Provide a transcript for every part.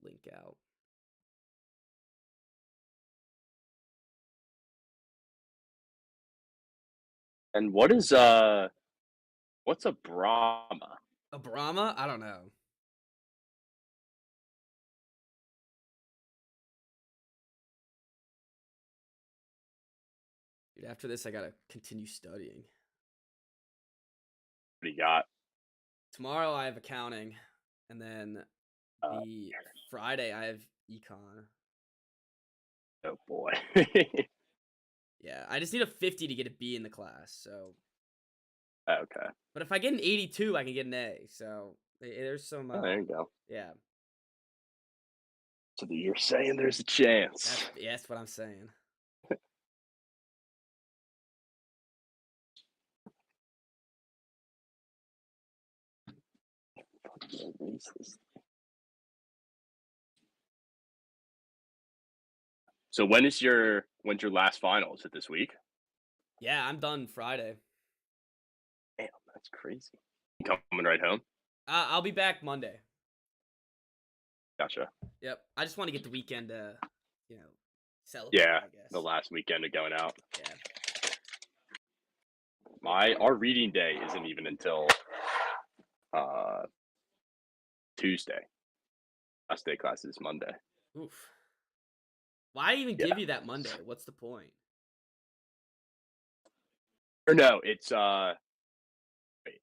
link out. And what's a Brahma? A Brahma? I don't know. Dude, after this, I gotta continue studying. What do you got? Tomorrow I have accounting, and then Uh, the Friday I have econ. oh boy. Yeah, I just need a 50 to get a B in the class. So, Okay. but if I get an 82, I can get an A. So there's some. Oh, there you go. Yeah, So you're saying there's a chance. that's what I'm saying. So when's your last final? Is it this week? Yeah, I'm done Friday. Damn, that's crazy. You coming right home? I'll be back Monday. Gotcha. Yep. I just want to get the weekend to, celebrate. Yeah, I guess. the last weekend of going out. Yeah. Our reading day isn't even until Tuesday. Last day class is Monday. Oof. Why even Yeah. give you that Monday? What's the point? Or no, it's wait.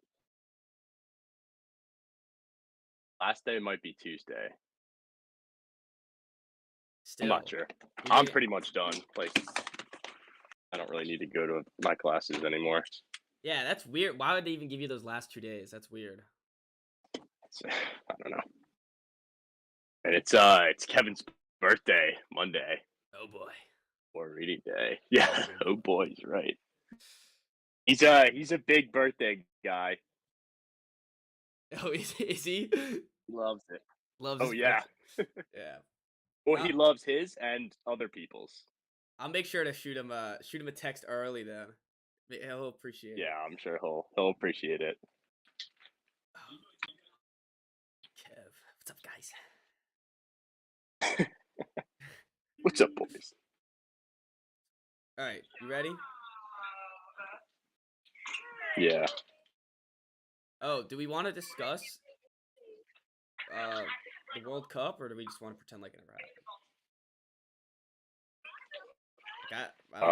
Last day might be Tuesday. Still, I'm not sure. I'm pretty much done. Like, I don't really need to go to my classes anymore. Yeah, that's weird. Why would they even give you those last 2 days? That's weird. I don't know. And it's Kevin's birthday Monday Oh boy. or reading day. Yeah. Oh boy, he's right. He's a big birthday guy. Oh, is he? He loves it. Loves Oh his yeah. birthday. Yeah. Well, he loves his and other people's. I'll make sure to shoot him a text early then. He'll appreciate it. Yeah, I'm sure he'll appreciate it. Oh. Kev, what's up, guys? What's up, boys? All right, you ready? Yeah. Oh, do we want to discuss the World Cup, or do we just want to pretend like it never happened? Like, I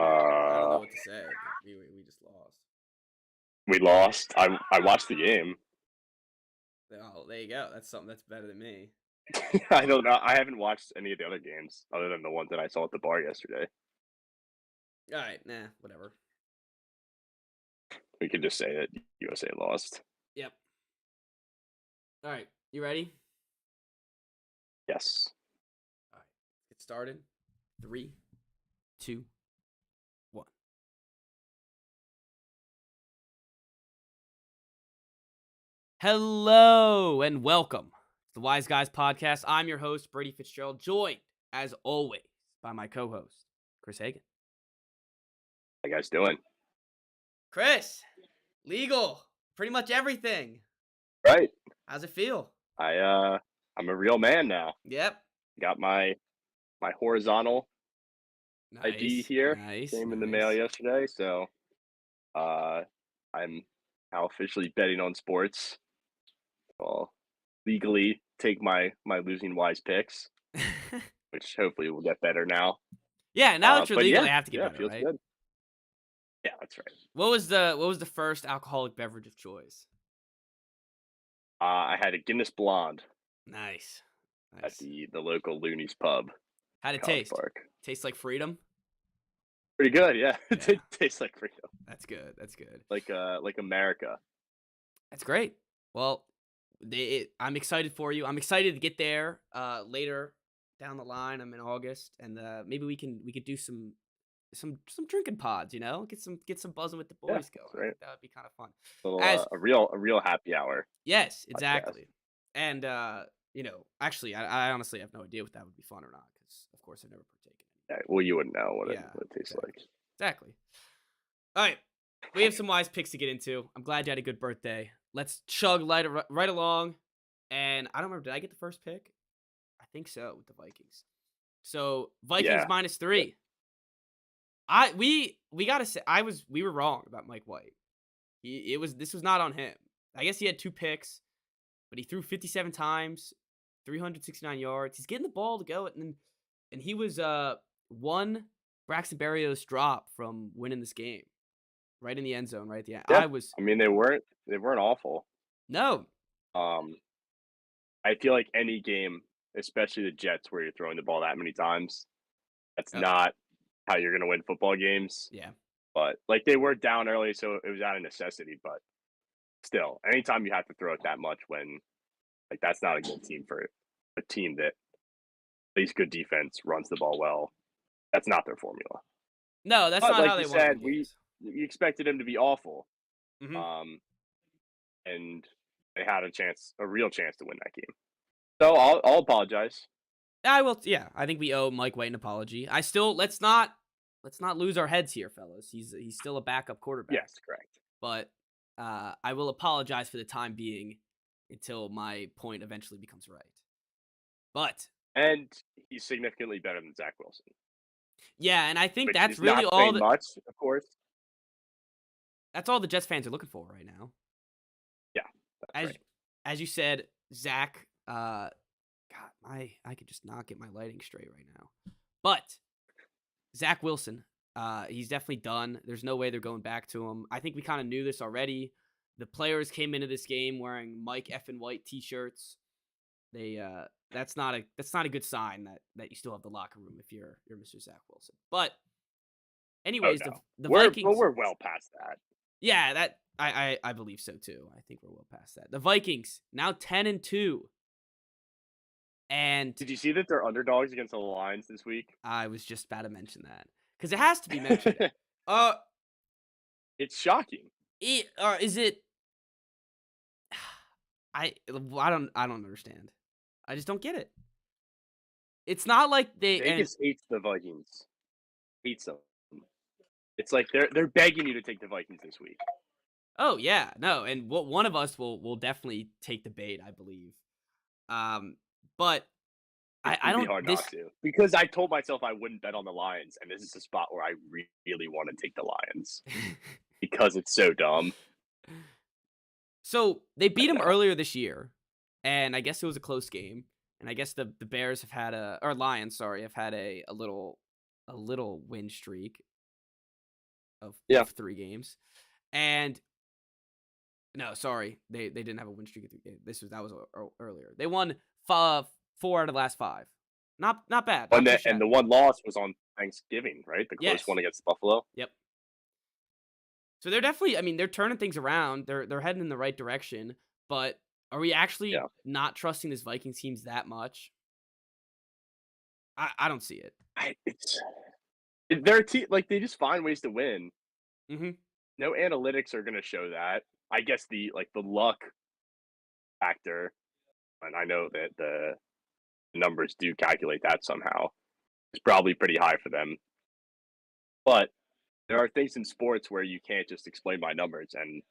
don't know what to say. We just lost. We lost. I watched the game. Oh, there you go. That's something that's better than me. I don't know. I haven't watched any of the other games other than the ones that I saw at the bar yesterday. All right, nah, whatever. We could just say that USA lost. Yep. All right, you ready? Yes. All right, get started. 3, 2, 1. Hello and welcome to the Wise Guys Podcast. I'm your host, Brady Fitzgerald, joined, as always, by my co-host, Chris Hagan. How you guys doing? Chris, legal, pretty much everything. Right. How's it feel? I'm a real man now. Yep. Got my horizontal ID Nice. here. Nice. Came in the mail yesterday, so I'm now officially betting on sports. I'll legally take my losing wise picks, which hopefully will get better now. Yeah, now that you're but legal, yeah, they have to get yeah, better, feels right? good. Yeah, that's right. What was the first alcoholic beverage of choice? I had a Guinness Blonde Nice. at the local Looney's pub. How'd it College taste? Park. Tastes like freedom? Pretty good, yeah. Yeah. It tastes like freedom. That's good. That's good. Like America. That's great. Well, I'm excited for you. I'm excited to get there later down the line. I'm in August, and maybe we could do some drinking pods. Get some buzzing with the boys going. Right. I think that would be kind of fun. A little, a real happy hour. Yes, podcast. exactly. And actually, I honestly have no idea what that would be fun or not, because of course I've never partaken. Yeah, well, you wouldn't know what it tastes exactly. like. Exactly. All right, we have some wise picks to get into. I'm glad you had a good birthday. Let's chug right along. And I don't remember, did I get the first pick? I think so with the Vikings. So Vikings Yeah. -3. We gotta say we were wrong about Mike White. This was not on him. I guess he had 2 picks, but he threw 57 times, 369 yards. He's getting the ball to go, and he was one Braxton Berrios drop from winning this game, right in the end zone, right at the end. Yeah. I was I mean, they weren't awful. no, Um, I feel like any game, especially the Jets, where you're throwing the ball that many times, that's oh not how you're gonna win football games. yeah, But like they were down early, so it was out of necessity. But still, anytime you have to throw it that much when like that's not a good team for a team that plays good defense, runs the ball well. That's not their formula. no, that's But not like how you they want to said, win we games. expected him to be awful. Hmm. Um, and they had a real chance to win that game. So I'll apologize. I will. Yeah, I think we owe Mike White an apology. I still let's not lose our heads here, fellas. He's still a backup quarterback, Yes, correct. but I will apologize for the time being until my point eventually becomes right. But And he's significantly better than Zach Wilson, yeah, and I think which that's is really not all saying the much, of course. that's all the Jets fans are looking for right now. Yeah, that's As right. as you said, Zach. God, I could just not get my lighting straight right now. But Zach Wilson, he's definitely done. There's no way they're going back to him. I think we kind of knew this already. The players came into this game wearing Mike F and White T-shirts. They that's not a good sign that you still have the locker room if you're Mr. Zach Wilson. But Oh anyways, the no, the we're Vikings, we're well past that. yeah, that I believe so too. I think we're well past that. The Vikings now 10-2, and Did you see that they're underdogs against the Lions this week? I was just about to mention that because it has to be mentioned. Uh, It's shocking. or is it? I don't understand. I just don't get it. It's not like they and Vegas hates the Vikings. Hates them. It's like they're begging you to take the Vikings this week. oh yeah, no, and what one of us will definitely take the bait, I believe. Um, but I It's I gonna be don't hard not this to because I told myself I wouldn't bet on the Lions, and this is a spot where I really want to take the Lions because it's so dumb. so they I beat don't him know. earlier this year, and I guess it was a close game. And I guess the Bears have had or Lions, sorry, have had a little win streak Yeah, of 3 games. And no, sorry, they didn't have a win streak of 3 games. That was earlier. They won 4 out of the last 5. Not bad, and not too the shabby. one loss was on Thanksgiving, right? The close Yes. one against Buffalo. Yep. So they're definitely, I mean, they're turning things around. They're heading in the right direction. But are we actually Yeah, not trusting this Vikings teams that much? I don't see it. it's their team. Like they just find ways to win. Hmm. No analytics are gonna show that. I guess the luck factor, and I know that the numbers do calculate that somehow. It's probably pretty high for them. But there are things in sports where you can't just explain by numbers, and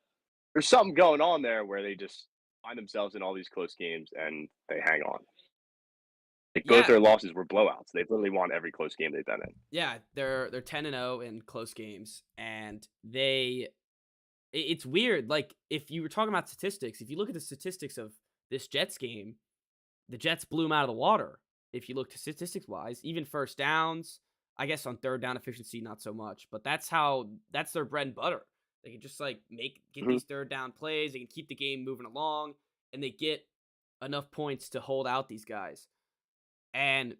there's something going on there where they just find themselves in all these close games and they hang on. Like both Yeah, their losses were blowouts. They've literally won every close game they've been in. yeah. They're 10-0 in close games, and it's weird. Like if you were talking about statistics, if you look at the statistics of this Jets game, the Jets blew them out of the water. If you look to statistics wise, even first downs, I guess on third down efficiency, not so much, but that's their bread and butter. They can just like get Mhm. these third down plays. They can keep the game moving along, and they get enough points to hold out these guys. And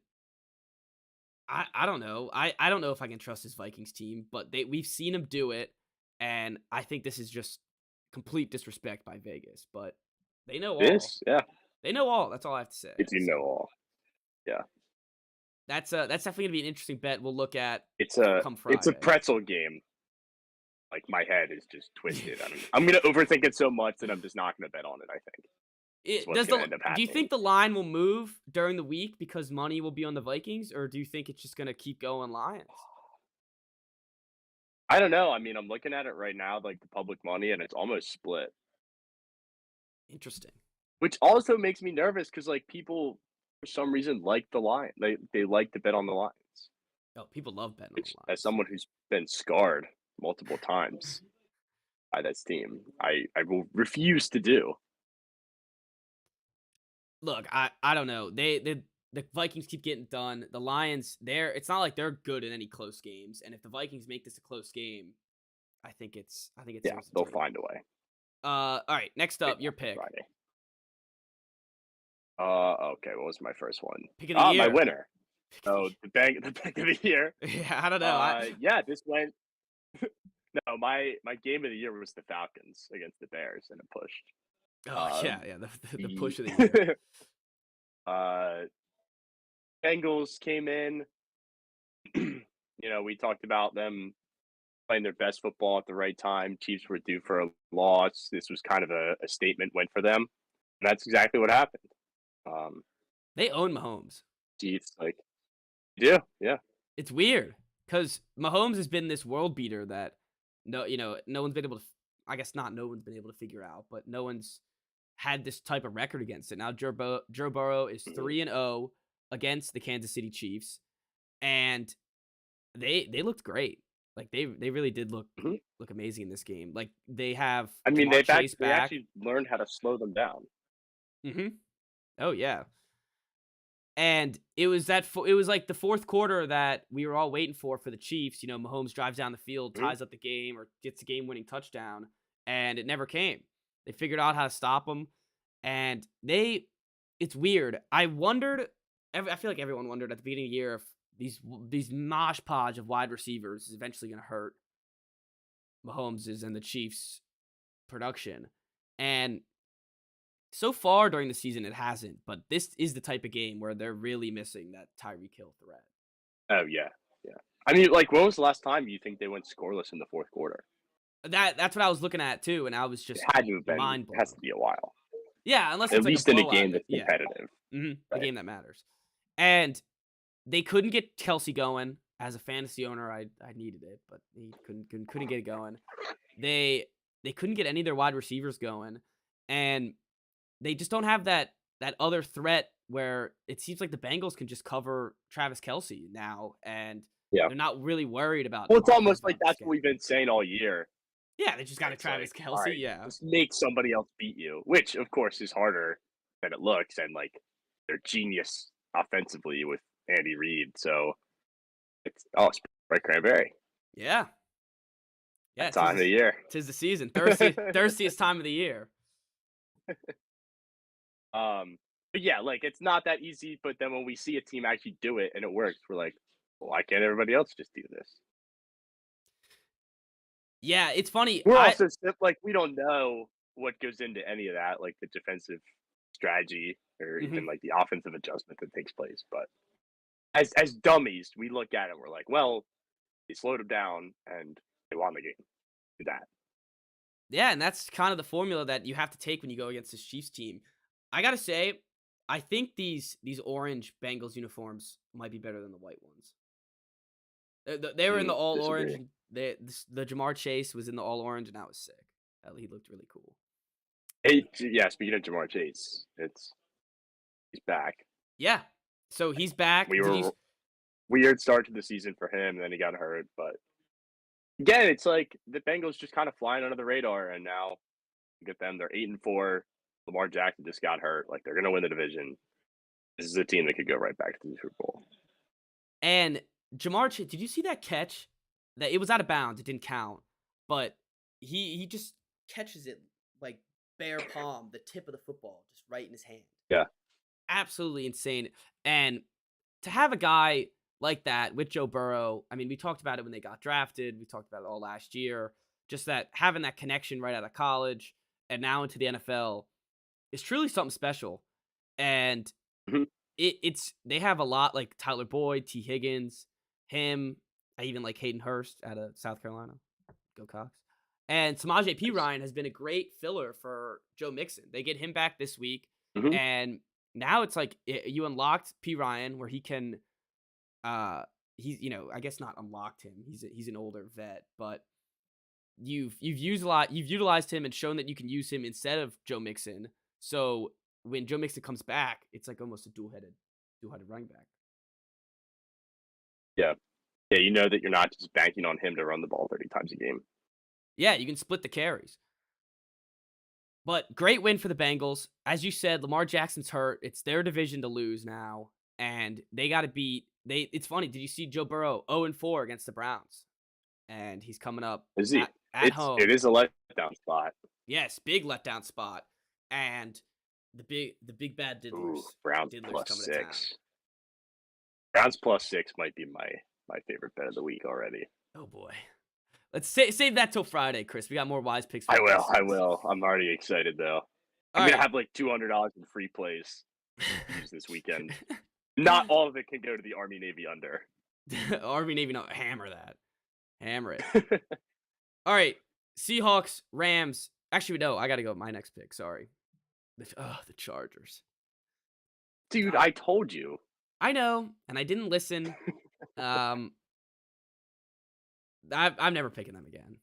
I don't know. I don't know if I can trust this Vikings team, but we've seen them do it, and I think this is just complete disrespect by Vegas. But they know all. This, yeah, They know all. That's all I have to say. if you know So all. Yeah. that's definitely gonna be an interesting bet. We'll look at come It's a Friday. pretzel game. Like my head is just twisted. I'm gonna overthink it so much that I'm just not gonna bet on it, I think. Is It, what's does gonna the end up do you happening. think the line will move during the week because money will be on the Vikings, or do you think it's just gonna keep going Lions? I don't know. I mean, I'm looking at it right now, like the public money, and it's almost split. Interesting. Which also makes me nervous because like people for some reason like the Lion. They like to bet on the Lions, Oh, people love betting on which the as Lions. someone who's been scarred multiple times by this team, I will refuse to do. Look, I don't know. The Vikings keep getting done. The Lions, it's not like they're good in any close games. And if the Vikings make this a close game, I think it's Yeah, theirs to they'll take. find a way. All right, next Maybe up, your not for pick. Friday. Okay, what was my first one? Pick of the Ah, my year. winner. Pick of the So the pick of the year. yeah, I don't know. I Yeah, this went. No, my game of the year was the Falcons against the Bears, and it pushed. Oh Uh, yeah, yeah, the the push of the year. uh, Bengals came in. We talked about them playing their best football at the right time. Chiefs were due for a loss. This was kind of a statement win for them, and that's exactly what happened. Um, They own Mahomes. Chiefs, like, yeah, yeah. It's weird because Mahomes has been this world beater that no one's been able to. I guess not. No one's been able to figure out, but no one's had this type of record against it. Now Joe Burrow is Mhm, 3-0 against the Kansas City Chiefs, and they looked great. Like they really did mhm. look amazing in this game. Like they have I mean, Jamar Chase they back. actually learned how to slow them down. Hmm. Oh yeah. And it was like the fourth quarter that we were all waiting for the Chiefs. Mahomes drives down the field, Mhm, ties up the game, or gets a game-winning touchdown, and it never came. They figured out how to stop him, and it's weird. I feel like everyone wondered at the beginning of the year if these mosh podge of wide receivers is eventually going to hurt Mahomes's and the Chiefs' production. And so far during the season, it hasn't, but this is the type of game where they're really missing that Tyreek Hill threat. oh, yeah, yeah. I mean, like, when was the last time you think they went scoreless in the 4th quarter? That's what I was looking at too, and I was It just had to have been mind it has blown. to be a while, Yeah, unless at it's like a least in a blowout. game that's Yeah, competitive, a right? game that matters. And they couldn't get Kelsey going. As a fantasy owner, I needed it, but he couldn't get it going. They they couldn't get any of their wide receivers going, and they just don't have that other threat where it seems like the Bengals can just cover Travis Kelsey now, and Yeah. they're not really worried about Well, it's Jamar Chase almost like being able to that's what scan. we've been saying all year. Yeah, they just got a It's like, Travis Kelsey. alright, Yeah. just make somebody else beat you, which, of course, is harder than it looks, and, like, they're genius offensively with Andy Reid, so it's bright cranberry. Yeah. Yeah, That time of the year. tis the season. Thirstiest time of the year. But yeah, like, it's not that easy, but then when we see a team actually do it and it works, we're like, "Well, why can't everybody else just do this?" Yeah, it's funny. We're also still like, we don't know what goes into any of that, like the defensive strategy or even, Mhm. like, the offensive adjustment that takes place, but as dummies, we look at it, we're like, "Well, they slowed him down and they won the game." Do that. Yeah, and that's kind of the formula that you have to take when you go against this Chiefs team. I gotta say, I think these orange Bengals uniforms might be better than the white ones. They were in the all orange, Disagree. and the Jamar Chase was in the all orange, and that was sick. He looked really cool. Hey, yeah, speaking of Jamar Chase, he's back. Yeah. So he's back. We Did you? were weird start to the season for him, and then he got hurt, but again, it's like the Bengals just kind of flying under the radar, and now look at them. They're 8-4. Lamar Jackson just got hurt. Like they're gonna win the division. This is a team that could go right back to the Super Bowl. And Jamar Chase, did you see that catch? That it was out of bounds. It didn't count, but he just catches it like bare palm, the tip of the football, just right in his hand. Yeah. Absolutely insane. And to have a guy like that with Joe Burrow, I mean, we talked about it when they got drafted. We talked about it all last year. Just that having that connection right out of college and now into the NFL is truly something special. And Mhm. it's they have a lot like Tyler Boyd, T. Higgins, him. I even like Hayden Hurst out of South Carolina. Go Cox. And Samaje P. Nice. Ryan has been a great filler for Joe Mixon. They get him back this week, Mhm. and now it's like you unlocked P. Ryan where he can. He's I guess not unlocked him. He's an older vet, but you've used a lot. You've utilized him and shown that you can use him instead of Joe Mixon. So when Joe Mixon comes back, it's like almost a dual headed two-headed running back. Yeah. Yeah, you know that you're not just banking on him to run the ball 30 times a game. Yeah, you can split the carries. But great win for the Bengals. As you said, Lamar Jackson's hurt. It's their division to lose now, and they got to beat. It's funny. Did you see Joe Burrow 0-4 against the Browns? And he's coming up Is he? at home. It is a letdown spot. Yes, big letdown spot. And the big bad Ooh, diddlers. Browns Diddlers plus coming to town. 6. Browns plus 6 might be my favorite bet of the week already. Oh boy. Let's save that till Friday, Chris. We got more wise picks for I will. I episodes. will. I'm already excited though. All I'm gonna right. have like $200 in free plays to use this weekend. Not all of it can go to the Army Navy under. Army Navy, no, hammer that. Hammer it. All right. Seahawks, Rams. Actually, no, I got to go with my next pick. Sorry. The Chargers. Dude, God. I told you. I know, and I didn't listen. I'm never picking them again.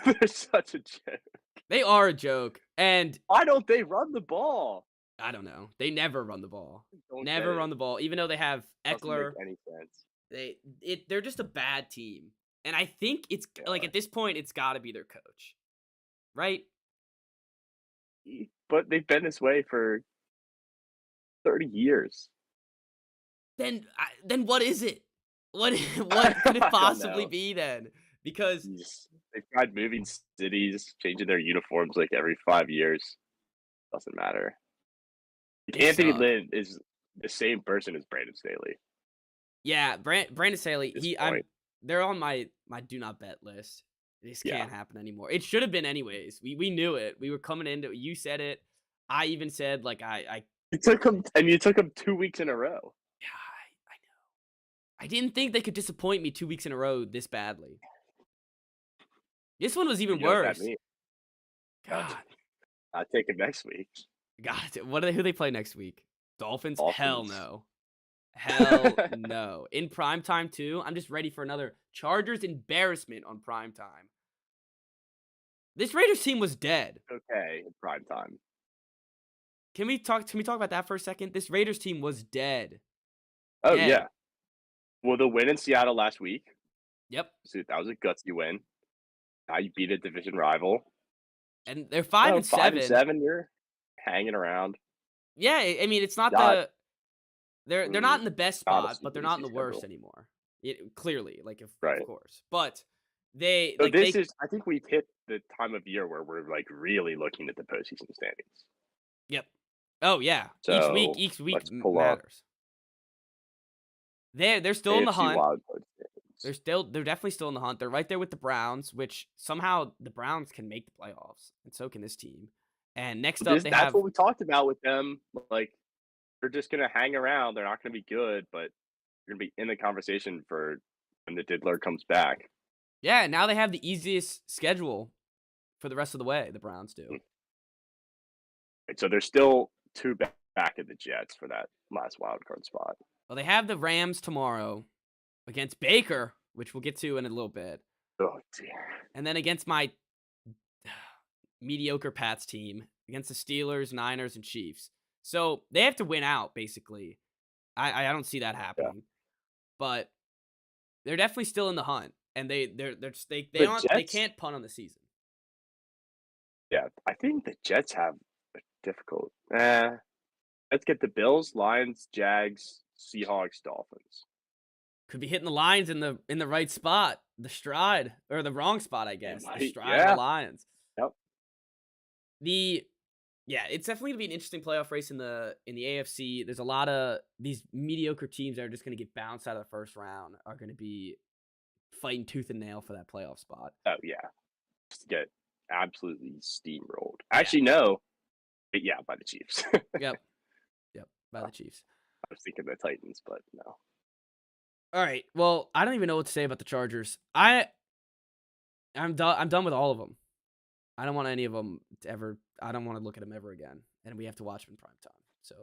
They're such a joke. They are a joke, and Why don't they run the ball? I don't know. They never run the ball. Don't Never get run it. the ball, even though they have Doesn't make Eckler. any sense. They're just a bad team, and I think it's They like are. at this point, it's got to be their coach, right? But they've been this way for 30 years. Then what is it? What could it I don't possibly know. be then? Because They've tried moving cities, changing their uniforms like every 5 years. Doesn't matter. they Anthony suck. Lynn is the same person as Brandon Staley Yeah, Brandon Staley. at this point. They're on my do not bet list. This Yeah. can't happen anymore. It should have been anyways. We knew it. We were coming into. You said it. I even said like I You took him 2 weeks in a row. yeah, I know. I didn't think they could disappoint me 2 weeks in a row this badly. This one was even You know what that worse. means. God, I'll take him next week. God, who they play next week? Dolphins? Hell Dolphins. no. Hell no. In prime time too. I'm just ready for another Chargers embarrassment on prime time. This Raiders team was dead. Okay, in prime time. Can we talk about that for a second? This Raiders team was dead. Oh, Dead. yeah. Well, the win in Seattle last week, Yep. so that was a gutsy win. Now you beat a division rival. And they're 5 and 5 and 7. 7, you're hanging around. Yeah, I mean it's not Not they're not in the best not a spot, but super they're not in easy the worst schedule. anymore. Clearly, like of Right. course. But they So like they I think we've hit the time of year where we're, like, really looking at the postseason standings. Yep. Oh yeah. So, Each week let's pull up matters. They're still in the AFC hunt. wildcard standings. They're definitely still in the hunt. They're right there with the Browns, which somehow the Browns can make the playoffs, and so can this team. And next up they That's have what we talked about with them, like, they're just gonna hang around, they're not gonna be good, but they're gonna be in the conversation for when the diddler comes back. yeah, now they have the easiest schedule for the rest of the way, the Browns do. So they're still 2 back at the Jets for that last wildcard spot. Well, they have the Rams tomorrow against Baker, which we'll get to in a little bit. Oh, dear. And then against my mediocre Pats team, against the Steelers, Niners, and Chiefs. So they have to win out, basically. I don't see that happening. But they're definitely still in the hunt. And they The they Jets can't punt on the season. Yeah, I think the Jets have a difficult let's get the Bills, Lions, Jags, Seahawks, Dolphins. Could be hitting the Lions in the right spot, the stride, or the wrong spot, I guess. The might, stride of yeah. the Lions. Yep. Yeah, it's definitely gonna be an interesting playoff race in the AFC. There's a lot of these mediocre teams that are just gonna get bounced out of the first round are gonna be fighting tooth and nail for that playoff spot. Oh, yeah. Just get absolutely steamrolled. Actually, no. But yeah, by the Chiefs. Yep. Yep. By the Chiefs. I was thinking the Titans, but no. All right. Well, I don't even know what to say about the Chargers. I'm done. I'm done with all of them. I don't want any of them to ever. I don't want to look at them ever again. And we have to watch them in prime time. So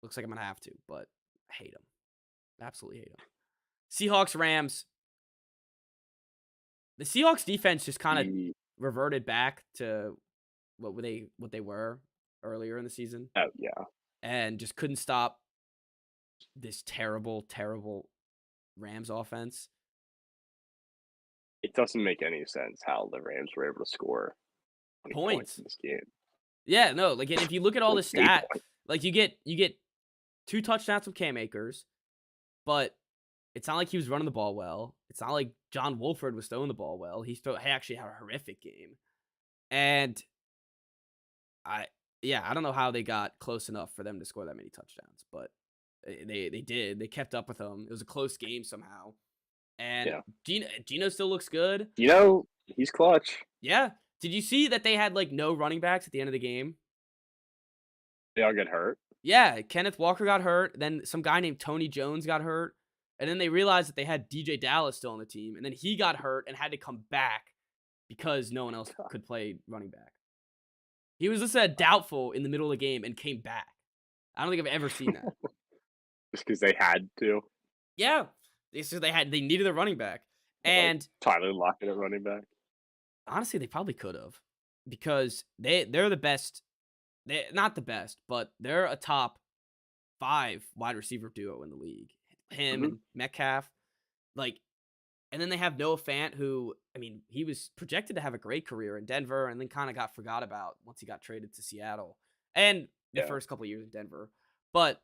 looks like I'm gonna have to. But I hate them. Absolutely hate them. Seahawks, Rams. The Seahawks defense just kind of The reverted back to what they were earlier in the season, Oh, yeah. and just couldn't stop this terrible, terrible Rams offense. It doesn't make any sense how the Rams were able to score 20 points Points. in this game. Yeah, no, like, and if you look at all Like the 8 stat, points. like, you get 2 touchdowns from Cam Akers, but it's not like he was running the ball well. It's not like John Wolford was throwing the ball well. He actually had a horrific game. And I yeah, I don't know how they got close enough for them to score that many touchdowns, but they did. They kept up with them. It was a close game somehow. And Yeah. Gino still looks good. He's clutch. Yeah. Did you see that they had like no running backs at the end of the game? They all get hurt. Yeah, Kenneth Walker got hurt. Then some guy named Tony Jones got hurt. And then they realized that they had DJ Dallas still on the team. And then he got hurt and had to come back because no one else God, could play running back. He was just doubtful in the middle of the game and came back. I don't think I've ever seen that. just because they had to. Yeah. They needed a running back. Like And Tyler Lockett at running back. honestly, they probably could have because they're the best. They not the best, but they're a top 5 wide receiver duo in the league. Him Mhm. and Metcalf, like, and then they have Noah Fant, who I mean, he was projected to have a great career in Denver, and then kind of got forgot about once he got traded to Seattle, and the Yeah. first couple years in Denver. But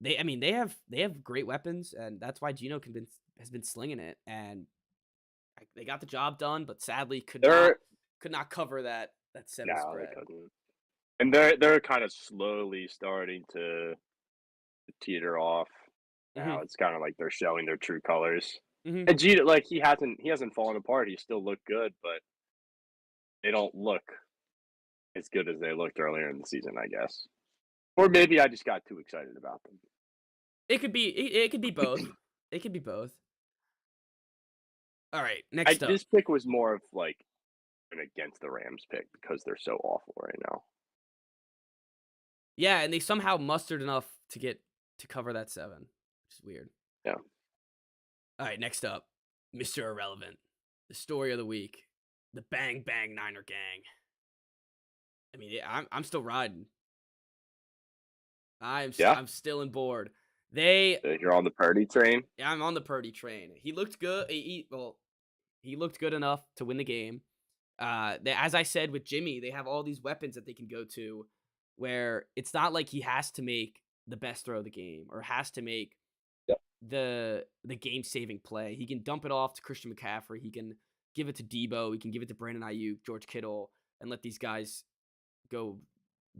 I mean, they have great weapons, and that's why Gino has been slinging it, and they got the job done, but sadly They're could not cover that 7 no, they spread. couldn't. And they're kind of slowly starting to teeter off. Now Mhm. it's kind of like they're showing their true colors. Mhm. And Jeter, like he hasn't fallen apart. He still looked good, but they don't look as good as they looked earlier in the season, I guess. Or maybe I just got too excited about them. It could be both. It could be both. All right, next up. This pick was more of like an against the Rams pick because they're so awful right now. Yeah, and they somehow mustered enough to cover that 7, which is weird. Yeah. All right, next up, Mr. Irrelevant, the story of the week, the Bang Bang Niner Gang. I mean, yeah, I'm still riding. Yeah. I'm still on board. They You're on the Purdy train. I'm on the Purdy train. He looked good. He looked good enough to win the game. As I said with Jimmy, they have all these weapons that they can go to, where it's not like he has to make the best throw of the game or has to make Yep. the game saving play. He can dump it off to Christian McCaffrey. He can give it to Debo. He can give it to Brandon Ayuk, George Kittle, and let these guys go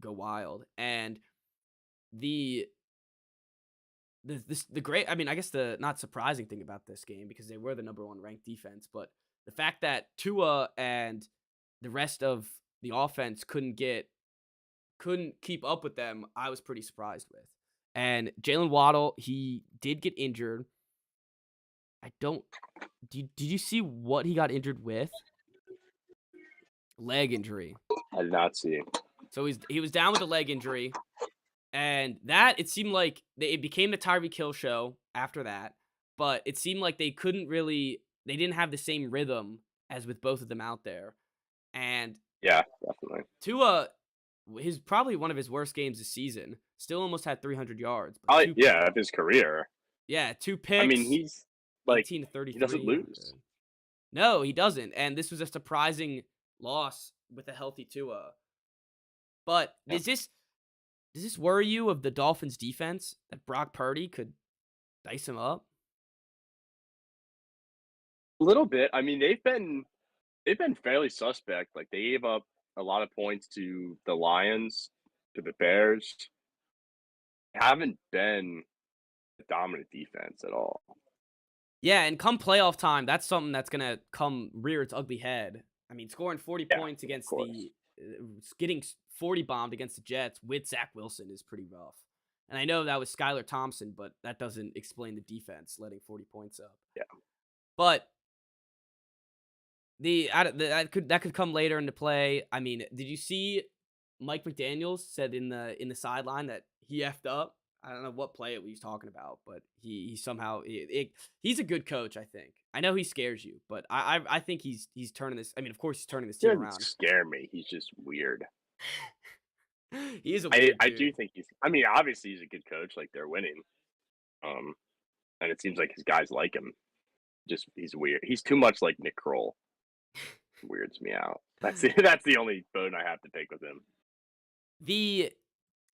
wild. And the the great, I mean, I guess the not surprising thing about this game, because they were the number 1 ranked defense, but the fact that Tua and the rest of the offense couldn't keep up with them, I was pretty surprised with. And Jalen Waddle, he did get injured. I don't did you see what he got injured with? Leg injury. I did not see. So he was down with a leg injury. And that, it seemed like it became the Tyreek Hill show after that, but it seemed like they didn't have the same rhythm as with both of them out there. And Yeah, definitely. Tua, his probably one of his worst games this season, still almost had 300 yards, but Yeah, of his career. 2 I mean, picks, he's like 18 to he doesn't 33. Not lose. good. No, he doesn't. And this was a surprising loss with a healthy Tua. But Yeah. does this worry you of the Dolphins defense that Brock Purdy could dice him up? A little bit. I mean, they've been fairly suspect. Like they gave up a lot of points to the Lions, to the Bears. Haven't been a dominant defense at all. Yeah, and come playoff time, that's something that's gonna come rear its ugly head. I mean, scoring 40 Yeah, points of against course. getting 40 bombed against the Jets with Zach Wilson is pretty rough. And I know that was Skylar Thompson, but that doesn't explain the defense letting 40 points up. Yeah. But that could come later into play. I mean, did you see Mike McDaniels said in the sideline that he effed up? I don't know what play it was talking about, but he somehow he's a good coach. I think. I know he scares you, but I think he's turning this. I mean, of course he's turning this He team doesn't around. scare me. He's just weird. He is a I weird I do dude. think I mean, obviously he's a good coach. Like they're winning, Um, and it seems like his guys like him. Just he's weird. He's too much like Nick Kroll. Weirds me out. That's the only bone I have to pick with him. The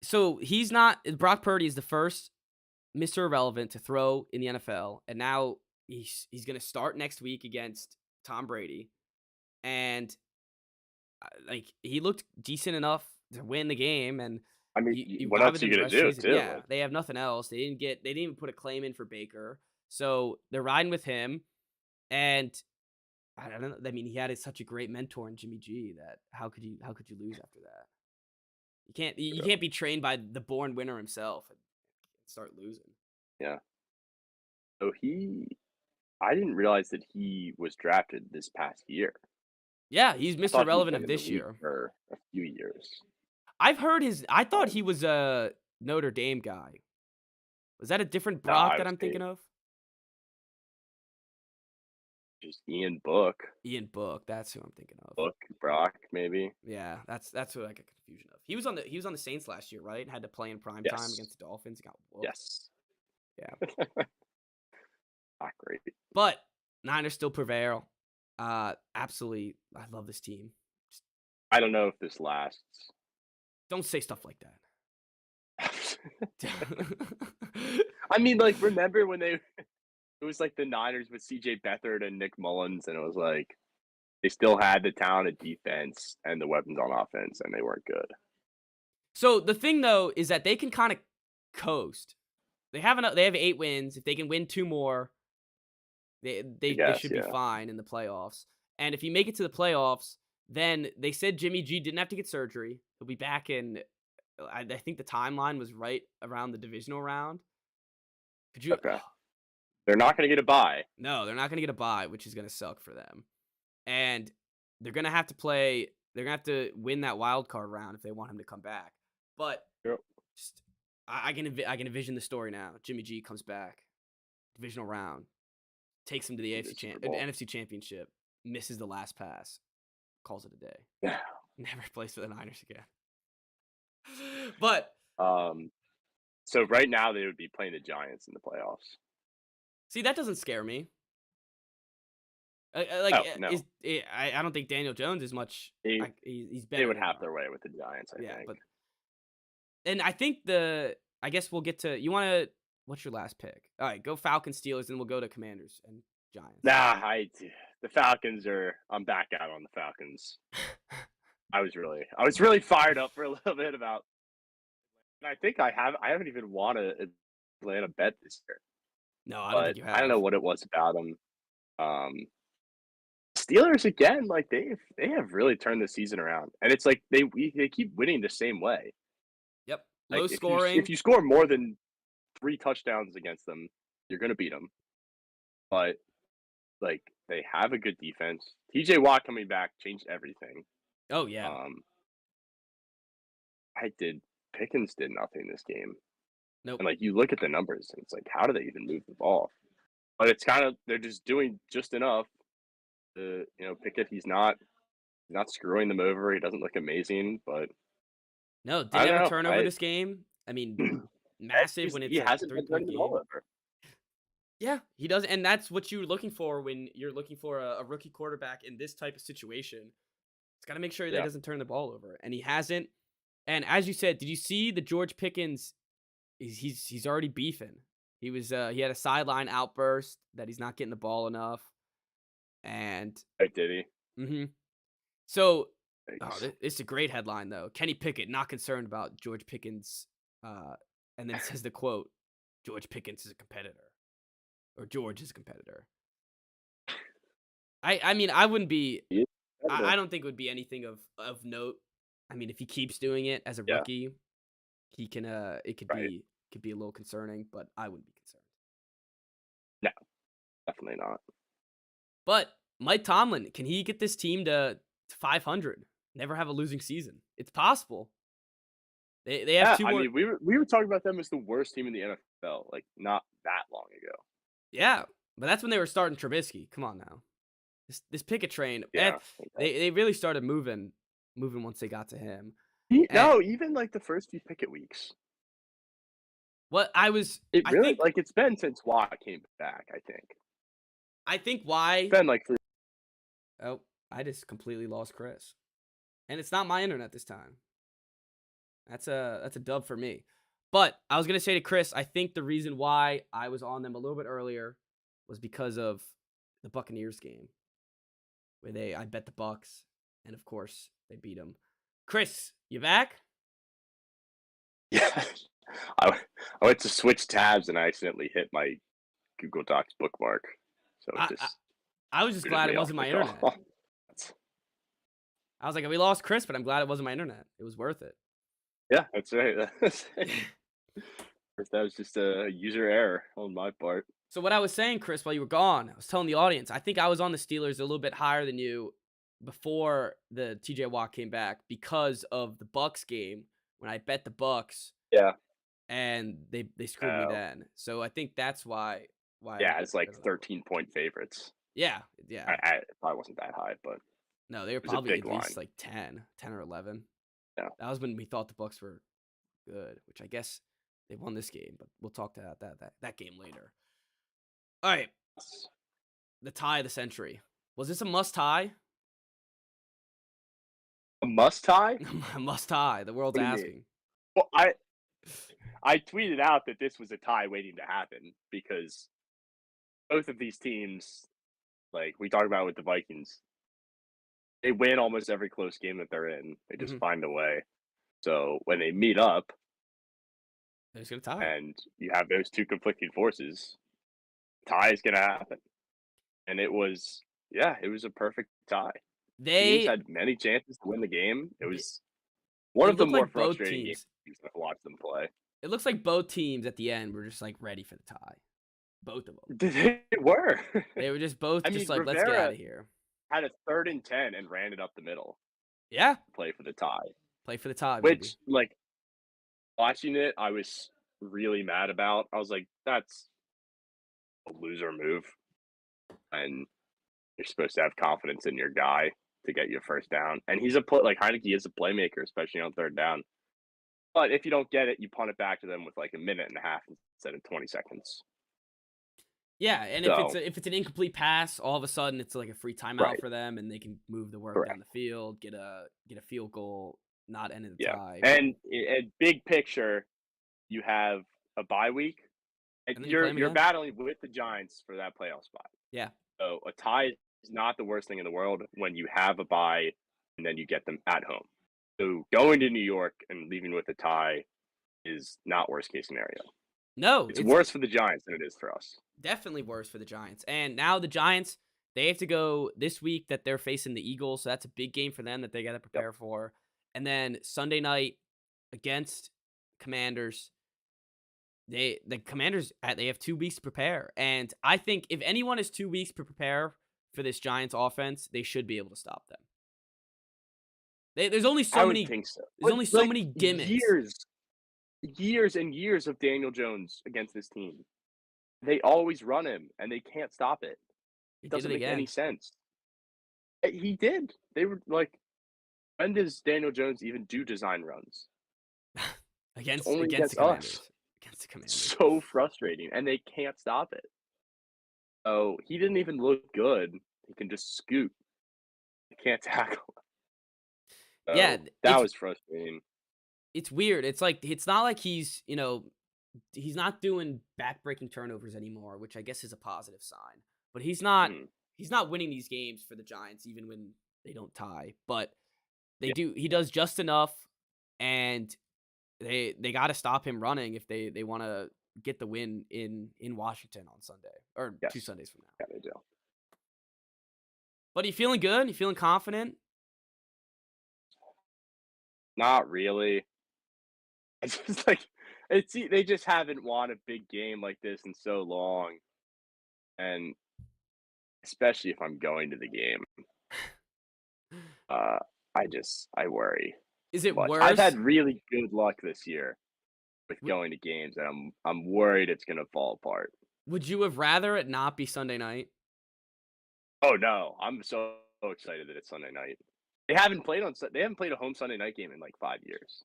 so he's not Brock Purdy is the first Mr. Irrelevant to throw in the NFL, and now he's going to start next week against Tom Brady, and like he looked decent enough to win the game, and I mean, you what ride else with are him you the gonna rest of the do season. too? Yeah, they have nothing else. They didn't even put a claim in for Baker, so they're riding with him, and I don't know. I mean, he had such a great mentor in Jimmy G that how could you lose after that? You can't be trained by the born winner himself and start losing. Yeah. So I didn't realize that he was drafted this past year. Yeah, he's I Mr. thought he'd Relevant been of in the this league year. for a few years. I thought he Um, was a Notre Dame guy. Was that a different no, Brock I that was I'm thinking of? just Ian Book, Ian Book, that's who I'm thinking of. Brock, maybe. Yeah, that's who I got confusion of. He was on the Saints last year, right? And had to play in prime time Yes, against the Dolphins. He got whooped. yes, Yeah. not great. But Niners still prevail. Absolutely, I love this team. Just I don't know if this lasts. don't say stuff like that. I mean, like, remember when it was like the Niners with CJ Beathard and Nick Mullins, and it was like they still had the talented defense and the weapons on offense, and they weren't good. So the thing though is that they can kind of coast. They have 8 wins. If they can win 2 more, I they guess, should be yeah. fine in the playoffs. And if you make it to the playoffs, then they said Jimmy G didn't have to get surgery. He'll be back in. I think the timeline was right around the divisional round. Could you? Okay, they're not going to get a bye. No, they're not going to get a bye, which is going to suck for them. And they're going to have to play. They're going to have to win that wild card round if they want him to come back. But Yep. just, I can envision the story now. Jimmy G comes back, divisional round, takes him to the In AFC the Super Bowl. NFC Championship, misses the last pass, calls it a day. Yeah. Never plays for the Niners again. But Um, so right now they would be playing the Giants in the playoffs. see, that doesn't scare me. Oh no, I don't think Daniel Jones is much. they He's they better would than have their way with the Giants, I yeah, think. but and I think I guess we'll get to you want to. What's your last pick? All right, go Falcons, Steelers, then we'll go to Commanders and Giants. Nah, the Falcons are. I'm back out on the Falcons. I was really fired up for a little bit about. And I think I haven't even won a Atlanta bet this year, No, I don't think but you I don't have. know what it was about them. Steelers again, like they have really turned the season around, and it's like they keep winning the same way. Yep, Like low if scoring. you score more than 3 touchdowns against them, you're gonna beat them. But like they have a good defense. T.J. Watt coming back changed everything. Oh yeah, Um, I did Pickens did nothing this game, nope. and like you look at the numbers, and it's like how do they even move the ball? But it's kind of they're just doing just enough to Pickett. He's not screwing them over. He doesn't look amazing, but No, I didn't have a don't know. turnover this game. I mean, massive when He it's a hasn't been 3-point turning the ball game. over. Yeah, he does, and that's what you're looking for when you're looking for a rookie quarterback in this type of situation. He's got to make sure that he Yeah, doesn't turn the ball over, and he hasn't. And as you said, did you see the George Pickens? He's already beefing. He had a sideline outburst that he's not getting the ball enough, and right, did he? mm-hmm. So Thanks. this is a great headline though. Kenny Pickett not concerned about George Pickens, and then it says the quote: "George Pickens is a competitor." Or George is a competitor. I mean, I wouldn't be. He is I competitive. don't think it would be anything of note. I mean, if he keeps doing it as a Yeah, rookie, he can. It right. could be a little concerning, but I wouldn't be concerned. No, definitely not. But Mike Tomlin, can he get this team to 500? Never have a losing season. It's possible. They have Yeah, two I more. mean, we were talking about them as the worst team in the NFL, like not that long ago. Yeah, but that's when they were starting Trubisky. Come on now. This Pickett train. Yeah. They really started moving once they got to him. And No, even like the first few Pickett weeks. What I was It I really think like, it's been since Watt came back, I think. I think It's why been, like, 3. oh, I just completely lost Chris. And it's not my internet this time. That's a dub for me. But I was gonna say to Chris, I think the reason why I was on them a little bit earlier was because of the Buccaneers game where I bet the Bucks, and of course they beat them. Chris, you back? Yeah. I I went to switch tabs and I accidentally hit my Google Docs bookmark, so it I, I just I was just booted glad me it off wasn't the my call. internet. That's I was like, we lost Chris, but I'm glad it wasn't my internet. It was worth it. yeah, that's right. That was just a user error on my part. So what I was saying, Chris, while you were gone, I was telling the audience, I think I was on the Steelers a little bit higher than you before the TJ Watt came back because of the Bucks game when I bet the Bucks Yeah. and they screwed me Oh, then. So I think that's why I yeah, didn't get it's like rid of that one. 13-point favorites. Yeah, yeah. It probably wasn't that high, but it No, they were was a probably big at least line. like 10 or 11. Yeah. That was when we thought the Bucks were good, which I guess they won this game, but we'll talk to that game later. All right, the tie of the century. Was this a must tie? A must tie? Must tie. The world's What do you mean? asking. Well, I tweeted out that this was a tie waiting to happen because both of these teams, like we talked about with the Vikings, they win almost every close game that they're in. They just Hmm. find a way. So when they meet up They're just gonna tie. and you have those two conflicting forces, tie is gonna happen. And it was a perfect tie. Teams They had many chances to win the game. It th- was one it of the looked more like both frustrating games teams. I've watched them play. It looks like both teams at the end were just like ready for the tie. Both of them. They were. They were just both I just mean, like, let's get out Rivera of here. had a 3rd and 10 and ran it up the middle Yeah, to play for the tie. play for the tie, baby. Which, like, watching it, I was really mad about. I was like, "That's a loser move," and you're supposed to have confidence in your guy to get you a first down. And he's like Heineke is a playmaker, especially on 3rd down. But if you don't get it, you punt it back to them with like a minute and a half instead of 20 seconds. Yeah, and So, if it's an incomplete pass, all of a sudden it's like a free timeout right, for them, and they can move the work down correct. the field, get a field goal, not end the Yeah. tie, And big picture, you have a bye week, and and then you play them you're again. battling with the Giants for that playoff spot. Yeah, So a tie is not the worst thing in the world when you have a bye and then you get them at home. So going to New York and leaving with a tie is not worst case scenario. no, It's it's worse for the Giants than it is for us. definitely worse for the Giants. And now the Giants, they have to go this week that they're facing the Eagles, so that's a big game for them that they got to Yep. prepare for. And then Sunday night against Commanders, the Commanders they have 2 weeks to prepare, and I think if anyone has 2 weeks to prepare for this Giants offense, they should be able to stop them. There's only so I would many. think so. There's But only so like many gimmicks. years and years of Daniel Jones against this team. They always run him and they can't stop it. He It did it doesn't make any again sense. He did. They were like, when does Daniel Jones even do design runs? It's only against the against us. Commanders. Against the It's Commanders. so frustrating, and they can't stop it. Oh, he didn't even look good. He can just scoot. He can't tackle. Yeah, So that was frustrating. it's weird. It's like it's not like he's not doing backbreaking turnovers anymore, which I guess is a positive sign. But Mm, he's not winning these games for the Giants even when they don't tie. But yeah. he does just enough, and they got to stop him running if they want to get the win in Washington on Sunday or 2 Yes. Sundays from now. Yeah, they do. But are you feeling good? You feeling confident? Not really. It's just like they just haven't won a big game like this in so long, and especially if I'm going to the game, uh, I worry Is it much. I've worse? had really good luck this year with W- going to games, and I'm worried it's gonna fall apart. Would you have rather it not be Sunday night? Oh no, I'm so excited that it's Sunday night. They haven't played a home Sunday night game in like 5 years.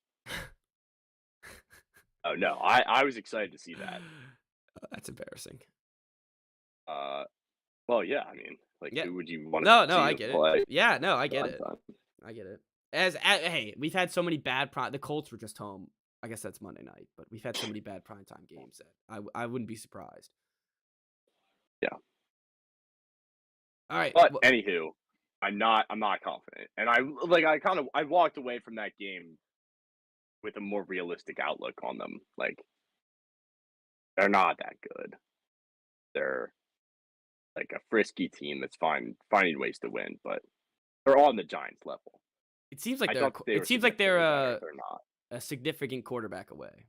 Oh no, I was excited to see that. That's embarrassing. Uh, well, yeah, I mean, like, Yeah. who would you want to No, no, see I him get it. play Yeah, no, I get prime it. time? I get it. Hey, we've had so many the Colts were just home. I guess that's Monday night, but we've had so many bad primetime games that I wouldn't be surprised. Yeah, All right. but anywho, I'm not confident, and I walked away from that game with a more realistic outlook on them. Like, they're not that good. They're like a frisky team that's finding ways to win, but they're on the Giants level. It seems like I they're thought that they it were seems like they're significantly better. They're not. a significant quarterback away.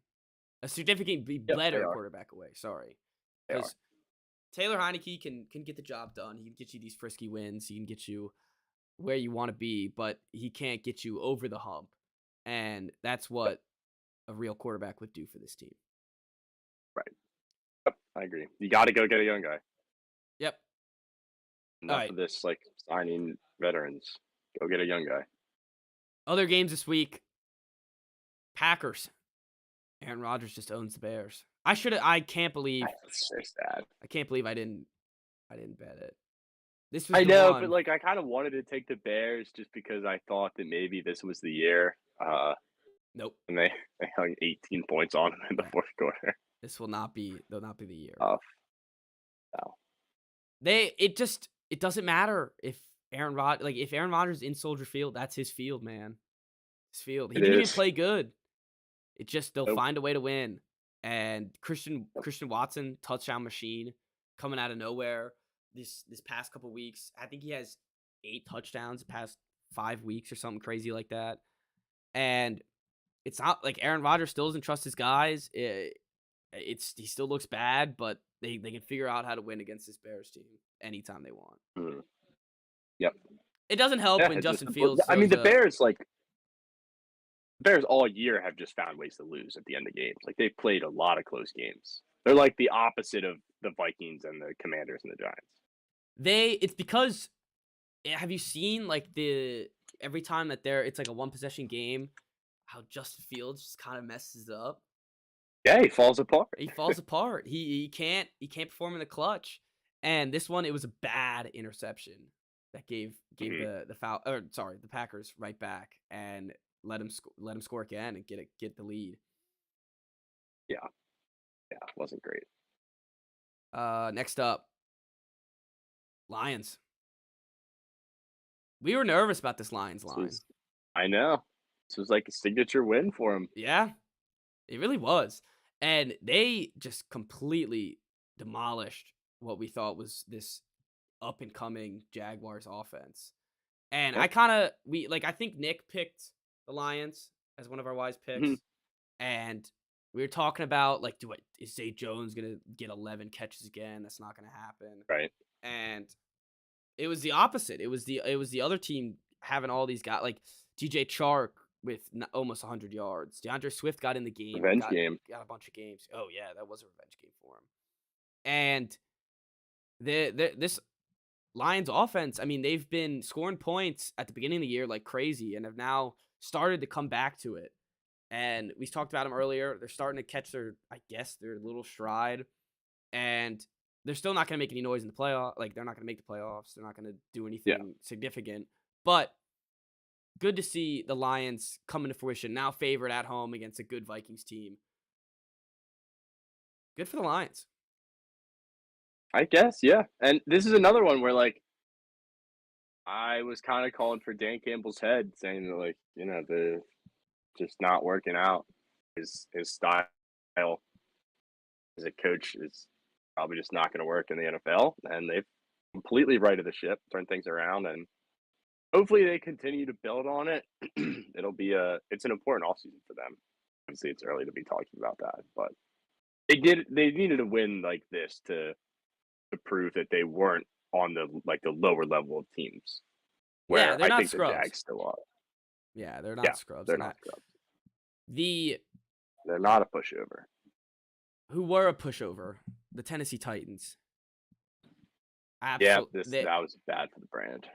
A significant Yep, they better are. quarterback away. Sorry, They are. because Taylor Heineke can get the job done. He can get you these frisky wins. He can get you where you want to be, but he can't get you over the hump. And that's Yep, what a real quarterback would do for this team. right. Yep, I agree. You got to go get a young guy. Yep. All Enough right. of this like signing veterans. Go get a young guy. Other games this week. Packers. Aaron Rodgers just owns the Bears. I can't believe That's so sad. I didn't bet it. This was I the know, but one. like I kind of wanted to take the Bears just because I thought that maybe this was the year. Nope. And they hung 18 points on them in the Yeah. fourth quarter. They'll not be the year. Oh, no. It doesn't matter if Aaron Rodgers in Soldier Field, that's his field, man. His field. He It didn't even is. play good. It just they'll Nope. find a way to win. And Christian Watson, touchdown machine, coming out of nowhere this past couple weeks. I think he has 8 touchdowns the past 5 weeks or something crazy like that. And it's not like Aaron Rodgers still doesn't trust his guys. He still looks bad, but they can figure out how to win against this Bears team anytime they want. Mm. Yep. It doesn't help Yeah, when it's just Justin Fields I mean throws the a Bears Bears all year have just found ways to lose at the end of games. Like they've played a lot of close games. They're like the opposite of the Vikings and the Commanders and the Giants. it's because have you seen like the every time that it's like a one possession game, how Justin Fields just kind of messes up. Yeah, he falls apart. He falls apart. He can't perform in the clutch. And this one, it was a bad interception that gave Mhm. the foul or sorry the Packers right back and let him score again and get the lead. Yeah, yeah, it wasn't great. Next up, Lions. We were nervous about this Lions This line. was, I know. This was like a signature win for him. Yeah, it really was. And they just completely demolished what we thought was this up and coming Jaguars offense. And Yep. I think Nick picked the Lions as one of our wise Mhm. picks. And we were talking about like, is Zay Jones gonna get 11 catches again? That's not gonna happen. Right. And it was the opposite. It was the other team having all these guys like DJ Chark with almost 100 yards. DeAndre Swift got in the game, Revenge game. got a bunch of games. Oh yeah, that was a revenge game for him. And this Lions offense, I mean, they've been scoring points at the beginning of the year like crazy and have now started to come back to it. And we talked about them earlier. They're starting to catch their little stride. And they're still not going to make any noise in the playoff. Like, they're not going to make the playoffs. They're not going to do Yeah. anything significant. But good to see the Lions come into fruition. Now favored at home against a good Vikings team. Good for the Lions. I guess, yeah. And this is another one where like I was kind of calling for Dan Campbell's head, saying that like, the just not working out. His style as a coach is probably just not going to work in the NFL, and they've completely righted the ship, turned things around, and hopefully they continue to build on it. It's an important offseason for them. Obviously, it's early to be talking about that, but they needed a win like this to prove that they weren't on the lower level of teams Yeah, where they're I not think the scrubs. Jags still are. Yeah, they're Yeah, not scrubs. they're And not scrubs. the They're not a pushover. who were a pushover, the Tennessee Titans. Yeah, Absolutely. that was bad for the brand.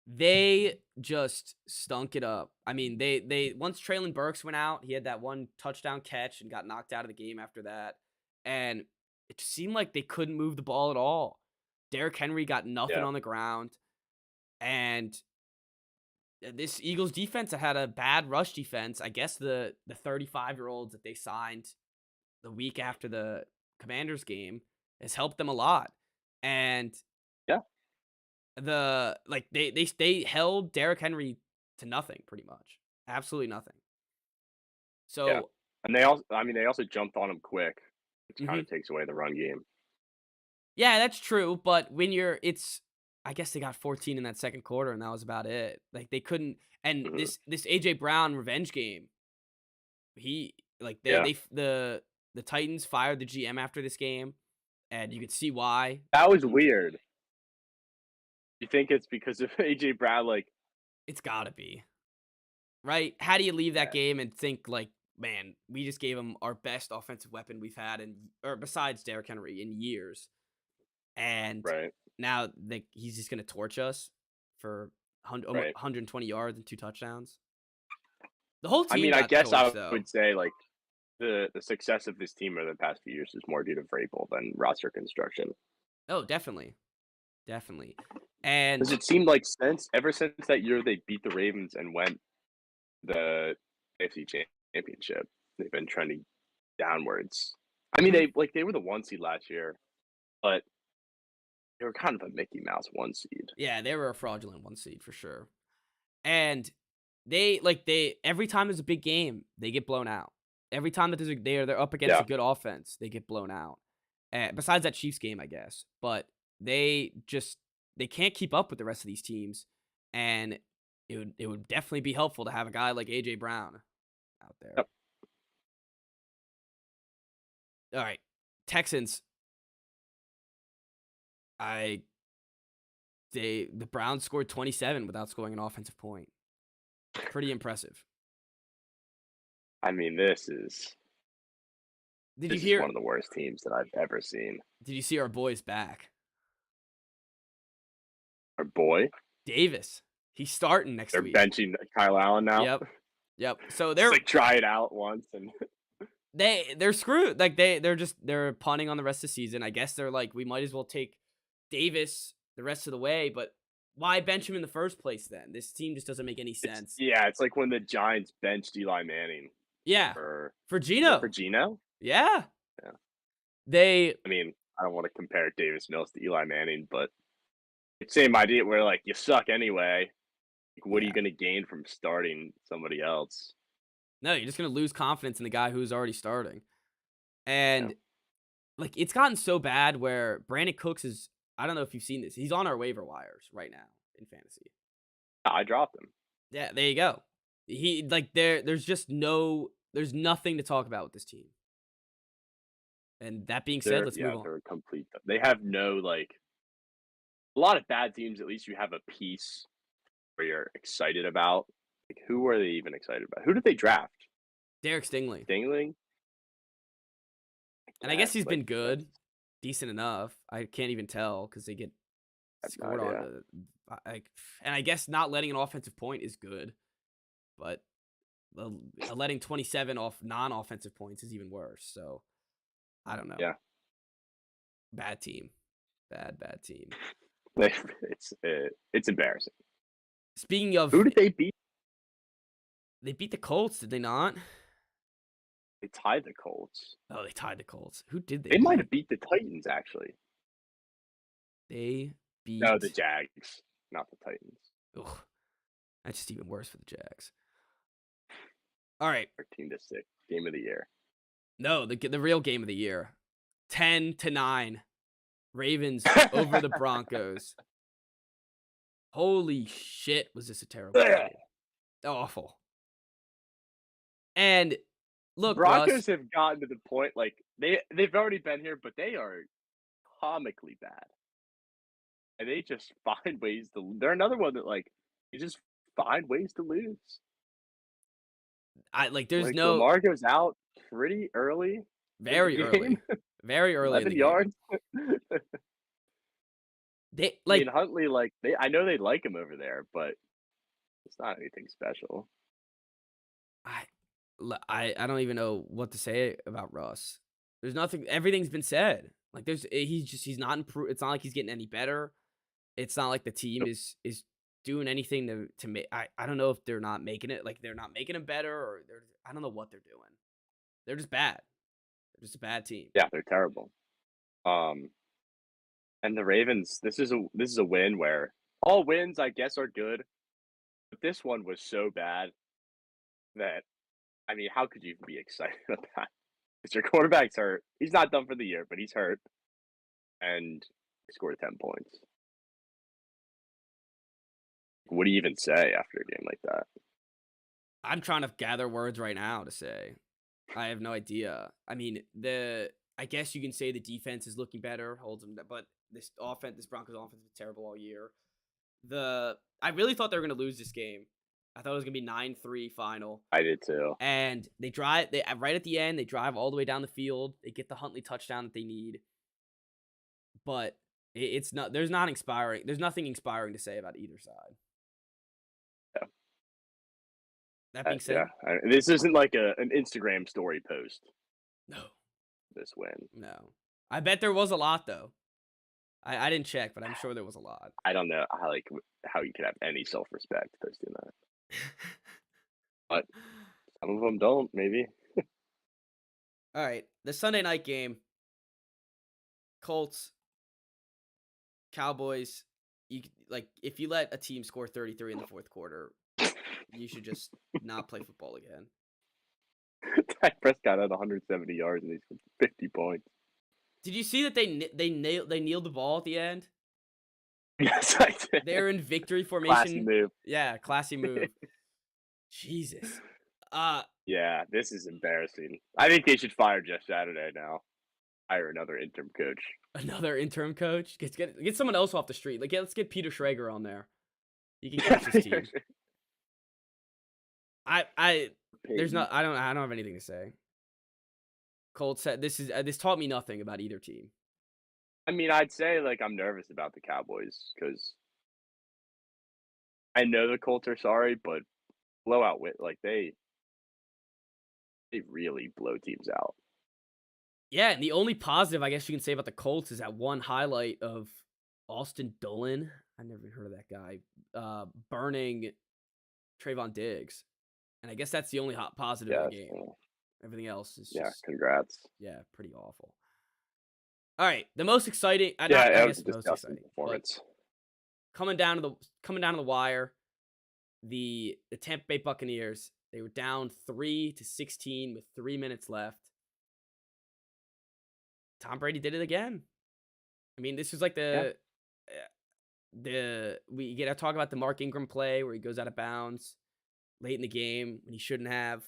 They just stunk it up. I mean, they once Traylon Burks went out, he had that one touchdown catch and got knocked out of the game after that, and it just seemed like they couldn't move the ball at all. Derrick Henry got nothing Yeah, on the ground, and this Eagles defense had a bad rush defense. I guess the 35-year-olds that they signed the week after the Commanders game has helped them a lot, and yeah, they held Derrick Henry to nothing pretty much. Absolutely nothing. yeah. So, And they also jumped on him quick, which kind mhm. of takes away the run game. Yeah, that's true, but when you're it's I guess they got 14 in that second quarter and that was about it. Like they couldn't and Mhm. this AJ Brown revenge game, he like Yeah, the Titans fired the GM after this game and you could see why. that was weird. You think it's because of AJ Brown? Like, It's got to be. Right? How do you leave that yeah, game and think like, man, we just gave him our best offensive weapon we've had in or besides Derrick Henry in years, and right, now he's just gonna torch us for almost right. 120 yards and 2 touchdowns. The whole I team mean, I got guess torched I though. would say like the success of this team over the past few years is more due to Vrabel than roster construction. Oh, definitely, definitely, Because and it seemed like ever since that year they beat the Ravens and went the AFC Championship, they've been trending downwards. I mean, mhm, they were the 1 seed last year, but they were kind of a Mickey Mouse 1 seed. yeah, they were a fraudulent 1 seed for sure. And they every time there's a big game, they get blown out. Every time that they're up against a Yeah, good offense, they get blown out. Besides that Chiefs game, I guess. But they can't keep up with the rest of these teams, and it would definitely be helpful to have a guy like AJ Brown out there. yep. All right, Texans. I the Browns scored 27 without scoring an offensive point. Pretty I impressive. mean, Did you this is hear? one of the worst teams that I've ever seen. Did you see our boys back? Our boy, Davis. He's starting next they're week. benching Kyle Allen now. Yep. Yep. So Just like try it out once and they're screwed. Like they're punting on the rest of the season. I guess they're like, we might as well take Davis the rest of the way, but why bench him in the first place then? This team just doesn't make any it's sense. yeah, it's like when the Giants benched Eli Manning Yeah. for For was it for Gino. Geno? Yeah. Yeah. They I mean, I don't want to compare Davis Mills to Eli Manning, but it's same idea where like you suck anyway. Like, what are you yeah. going to gain from starting somebody else? No, you're just gonna lose confidence in the guy who's already starting. Yeah, And like it's gotten so bad where Brandon Cooks is I don't know if you've seen this. He's on our waiver wires right now in fantasy. I dropped him. Yeah, there you go. He like there's nothing to talk about with this team. And that being said, let's move on. They're complete. They have no like a lot of bad teams. At least you have a piece where you're excited about. Like, who are they even excited about? Who did they draft? Derek Stingley. Dingling? And I guess he's Like been that's good, decent enough. I can't even tell because they get I have no scored on idea. the I, and I guess not letting an offensive point is good, but letting 27 off non-offensive points is even worse. So I don't know. Yeah, Bad team. Bad team. like, it's embarrassing. Speaking Who of, did they beat? they beat the Colts, did they not? They tied the Colts. Oh, they tied the Colts. Who did they They might beat? have beat the Titans actually. They No, the beat. Jags, not the Titans. Ugh, that's just even worse for the Jags. All right. 13-6, game of the year. No, the real game of the year. 10-9. Ravens over the Broncos. Holy shit, was this a terrible game. Awful. And look, Russ, Broncos have gotten to the point like they've already been here, but they are comically bad, and they just find ways to. They're another one that like you just find ways to lose. I like there's Like no Lamar goes out pretty early in the very game, early. Very early in 11 the game. yards. They I mean, like Huntley, like I know they like him over there, but it's not anything special. I I don't even know what to say about Russ. There's nothing. Everything's been said. Like he's not improved. It's not like he's getting any better. It's not like the team is doing anything to make. I don't know if they're not making it. Like they're not making him better, or I don't know what they're doing. They're just bad. They're just a bad team. Yeah, they're terrible. Um, and the Ravens, this is a win where all wins, I guess, are good, but this one was so bad that I mean, how could you even be excited about that? Because your quarterback's hurt. He's not done for the year, but he's hurt, and he scored 10 points. What do you even say after a game like that? I'm trying to gather words right now to say. I have no idea. I mean, I guess you can say the defense is looking better, holds them, but this Broncos offense has been terrible all year. I really thought they were going to lose this game. I thought it was going to be 9-3 final. I did too. And they drive they right at the end, they drive all the way down the field. They get the Huntley touchdown that they need. But it's not there's not inspiring. There's nothing inspiring to say about either side. Yeah, That being yeah. said, This isn't like an Instagram story post. no. This win. No. I bet there was a lot though. I didn't check, but I'm sure there was a lot. I don't know how you could have any self respect posting that, but some of them don't. Maybe. All right, the Sunday night game, Colts, Cowboys. If you let a team score 33 in the fourth quarter, you should just not play football again. Dak Prescott had 170 yards and he's 50 points. Did you see that they kneeled the ball at the end? Yes, I did. They're in victory Classy formation. move. Yeah, classy move. Jesus. Yeah, this is embarrassing. I think they should fire Jeff Saturday now. Hire another interim coach. Another interim coach. Get someone else off the street. Let's get Peter Schrager on there. He can coach this team. There's not. I don't have anything to say. Colts said this taught me nothing about either team. I mean, I'd say like I'm nervous about the Cowboys because I know the Colts are sorry, but blowout win like they really blow teams out. Yeah, and the only positive I guess you can say about the Colts is that one highlight of Austin Dolan. I never heard of that guy. Burning Trayvon Diggs, and I guess that's the only hot positive of Yeah, the game. so, Everything else is yeah. just Congrats. pretty awful. All right, the most exciting. Yeah, Not, I it guess was a the most disgusting exciting, but performance. coming down to the wire, the Tampa Bay Buccaneers, they were down 3-16 with 3 minutes left. Tom Brady did it again. I mean, this was like Yeah. we get to talk about the Mark Ingram play where he goes out of bounds late in the game when he shouldn't have,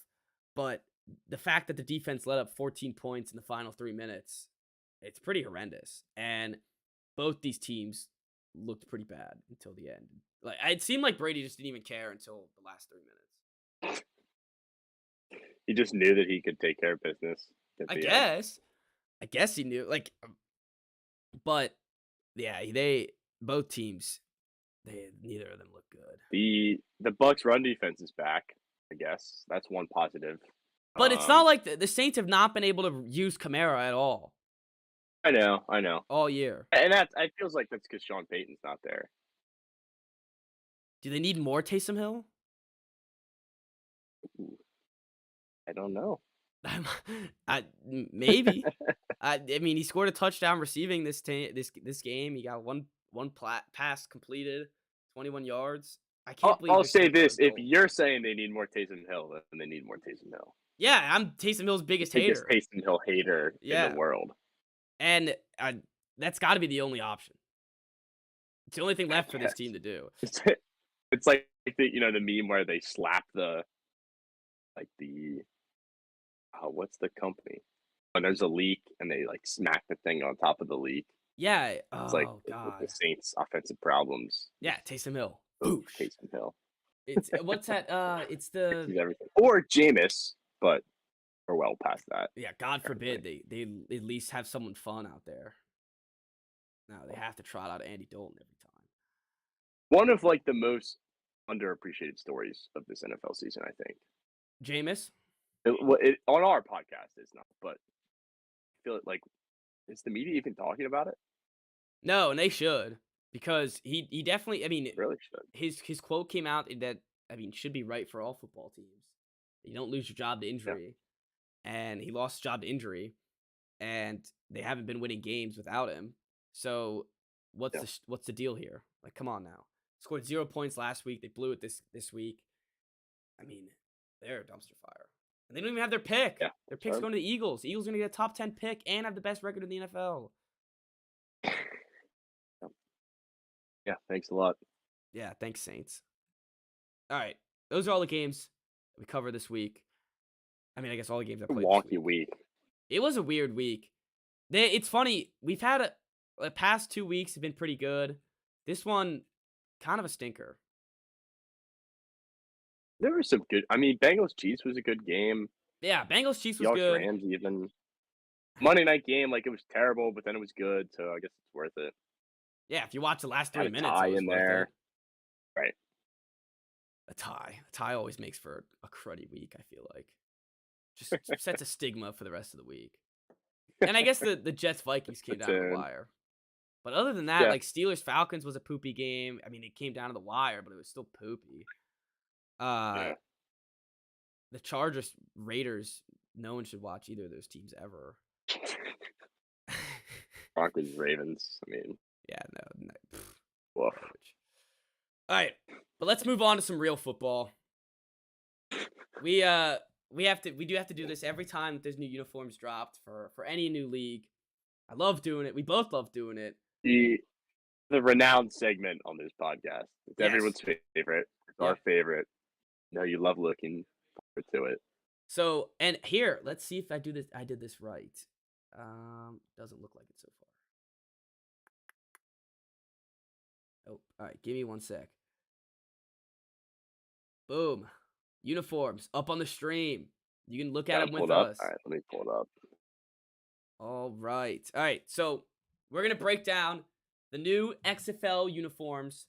but the fact that the defense let up 14 points in the final 3 minutes, it's pretty horrendous. And both these teams looked pretty bad until the end. Like it seemed like Brady just didn't even care until the last 3 minutes. He just knew that he could take care of business at I the end. guess he knew. But yeah, both teams, neither of them look good. The Bucks run defense is back. I guess that's one positive. But it's not like the Saints have not been able to use Kamara at all I know, all year. and that it feels like that's because Sean Payton's not there. Do they need more Taysom Hill? Ooh, I don't know. Maybe. I mean, he scored a touchdown receiving this game. He got one pass completed, 21 yards. I can't believe I'll they're still say this: third if goal. you're saying they need more Taysom Hill, then they need more Taysom Hill. Yeah, I'm Taysom Hill's biggest Biggest hater. Taysom Hill hater in Yeah, the world. and that's got to be the only option. It's the only thing left for this Yes. team to do. It's like the meme where they slap the what's the company when there's a leak and they like smack the thing on top of the leak. Yeah. It's like Oh with the God. Saints' offensive problems. Yeah, Taysom Hill. Boom, Boosh. Taysom Hill. It's what's that? It's the He's everything. Or Jameis, but we're well past that. God forbid Apparently. they at least have someone fun out there. No, they have to trot out Andy Dalton every time. One of like the most underappreciated stories of this NFL season, I think. Jameis? On our podcast, it's not, but I feel like is the media even talking about it? No, and they should because he definitely. I mean, Really should. his quote came out that I mean should be right for all football teams. You don't lose your job to Yeah, injury, and he lost his job to injury, and they haven't been winning games without him. So yeah, what's the deal here? Like, come on now. Scored 0 points last week. They blew it this week. I mean, they're a dumpster fire, and they don't even have their pick. yeah. Their That's pick's going to the Eagles. The Eagles are going to get a top 10 pick and have the best record in the NFL. Yeah, thanks a lot. Yeah, thanks, Saints. All right, those are all the games we covered this week. I mean, I guess all the games I played this Wonky week. week. It was a weird week. It's funny. We've had the past 2 weeks have been pretty good. This one, kind of a stinker. There were some good. I mean, Bengals Chiefs was a good game. Yeah, Bengals Chiefs was Seahawks good. Rams even. Monday night game, like it was terrible, but then it was good, so I guess it's worth it. Yeah, if you watch the last Had 3 minutes, tie it was in worth it. there, right? A tie always makes for a cruddy week. I feel like just sets a stigma for the rest of the week. And I guess the Jets Vikings came down to the wire. But other than that, Yeah. like Steelers Falcons was a poopy game. I mean, it came down to the wire, but it was still poopy. Yeah. The Chargers Raiders, no one should watch either of those teams ever. Broncos Ravens. I mean, Yeah, no. woof. Garbage. All right, but let's move on to some real football. We do have to do this every time that there's new uniforms dropped for any new league. I love doing it. We both love doing it. The renowned segment on this podcast. It's Yes. everyone's favorite. It's Yeah. our favorite. No, you love looking forward to it. So, and here, let's see if I did this right. Doesn't look like it so far. Oh, all right. Give me 1 sec. Boom. Uniforms up on the stream. You can look at them with us. All right, let me pull it up. All right. All right. So we're gonna break down the new XFL uniforms,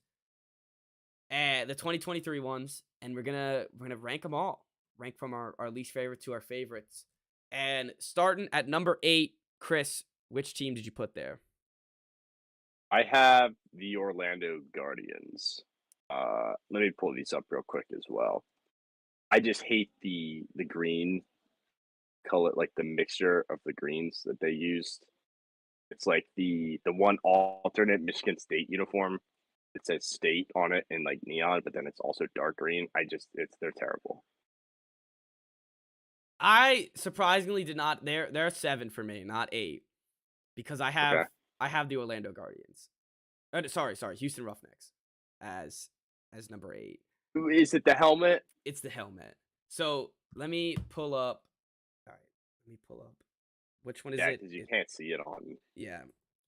and the 2023 ones, and we're gonna rank them all. Rank from our least favorite to our favorites. And starting at number 8, Chris, which team did you put there? I have the Orlando Guardians. Let me pull these up real quick as well. I just hate the green color, like the mixture of the greens that they used. It's like the one alternate Michigan State uniform. It says state on it in like neon, but then it's also dark green. They're terrible. I surprisingly did not. They're 7 for me, not 8, because I have the Orlando Guardians. Sorry, Houston Roughnecks as number 8. Is it the helmet? It's the helmet. So let me pull up. All right, let me pull up. Which one is Yeah, it? because you can't see it on. Yeah,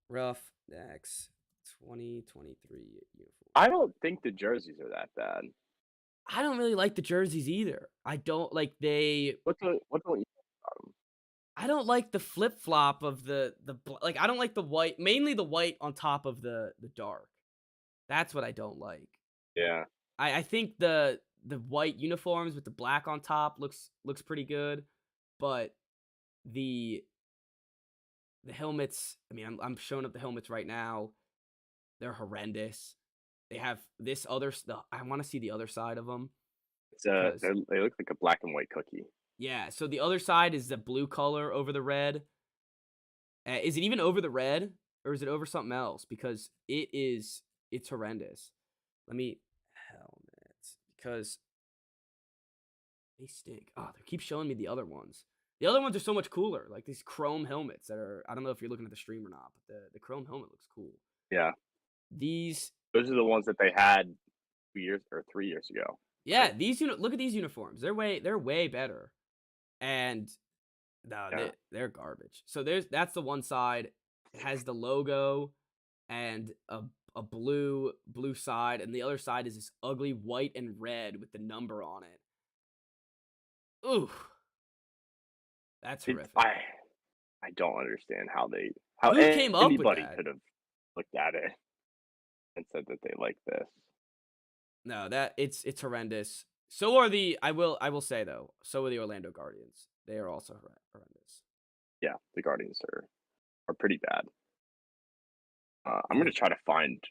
Roughnecks 2023 uniform. I don't think the jerseys are that bad. I don't really like the jerseys either. I don't like What don't you like about them? I don't like the flip flop of like. I don't like the white, mainly the white on top of the dark. That's what I don't like. Yeah. I think the white uniforms with the black on top looks pretty good, but the helmets. I mean, I'm showing up the helmets right now. They're horrendous. They have this other stuff. I want to see the other side of them. They look like a black and white cookie. Yeah, so the other side is the blue color over the red. Is it even over the red, or is it over something else? Because it's horrendous. Let me helmets, because they stink. Oh, they keep showing me the other ones. The other ones are so much cooler, like these chrome helmets that are. I don't know if you're looking at the stream or not, but the chrome helmet looks cool. Yeah. Those are the ones that they had 2 years or 3 years ago. Yeah, look at these uniforms. They're way better. And no, they're garbage. So that's the one side. It has the logo and a blue side, and the other side is this ugly white and red with the number on it. Ooh. That's horrific. I don't understand how Who came up with anybody that? could have looked at it and said that they like this. No, that it's horrendous. So are the I will say though, so are the Orlando Guardians. They are also horrendous. Yeah, the Guardians are pretty bad. I'm gonna The try to find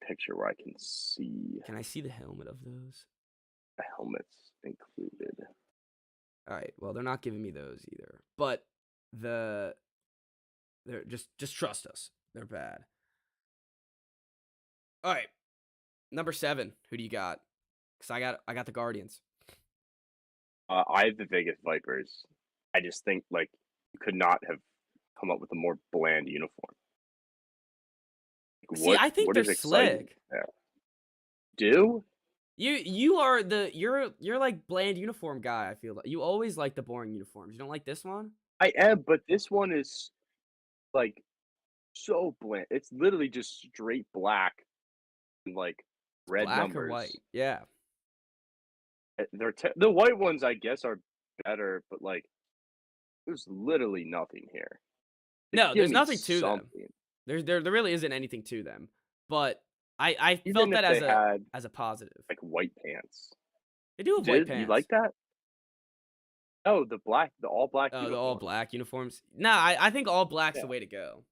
a picture where I can see Can I see the helmet of those? the helmets included. All right. Well, they're not giving me those either. But the they're just trust us. They're bad. All right. Number 7. Who do you got? Cuz I got the Guardians. I have the Vegas Vipers. I just think like you could not have come up with a more bland uniform. Like, See, I think what they're is exciting slick. there? Do You are you're like bland uniform guy, I feel like. You always like the boring uniforms. You don't like this one? I am, but this one is like so bland. It's literally just straight black and like It's red black or numbers. white. Yeah. The white ones, I guess, are better, but like there's literally nothing here. Like, No, give there's me nothing to them. something. There really isn't anything to them. But I felt Even that if they had as a positive. like white pants. They do have white Did you like pants. that? Oh, the all black Oh, the all uniforms. black uniforms. Nah, I think all black's Yeah. the way to go.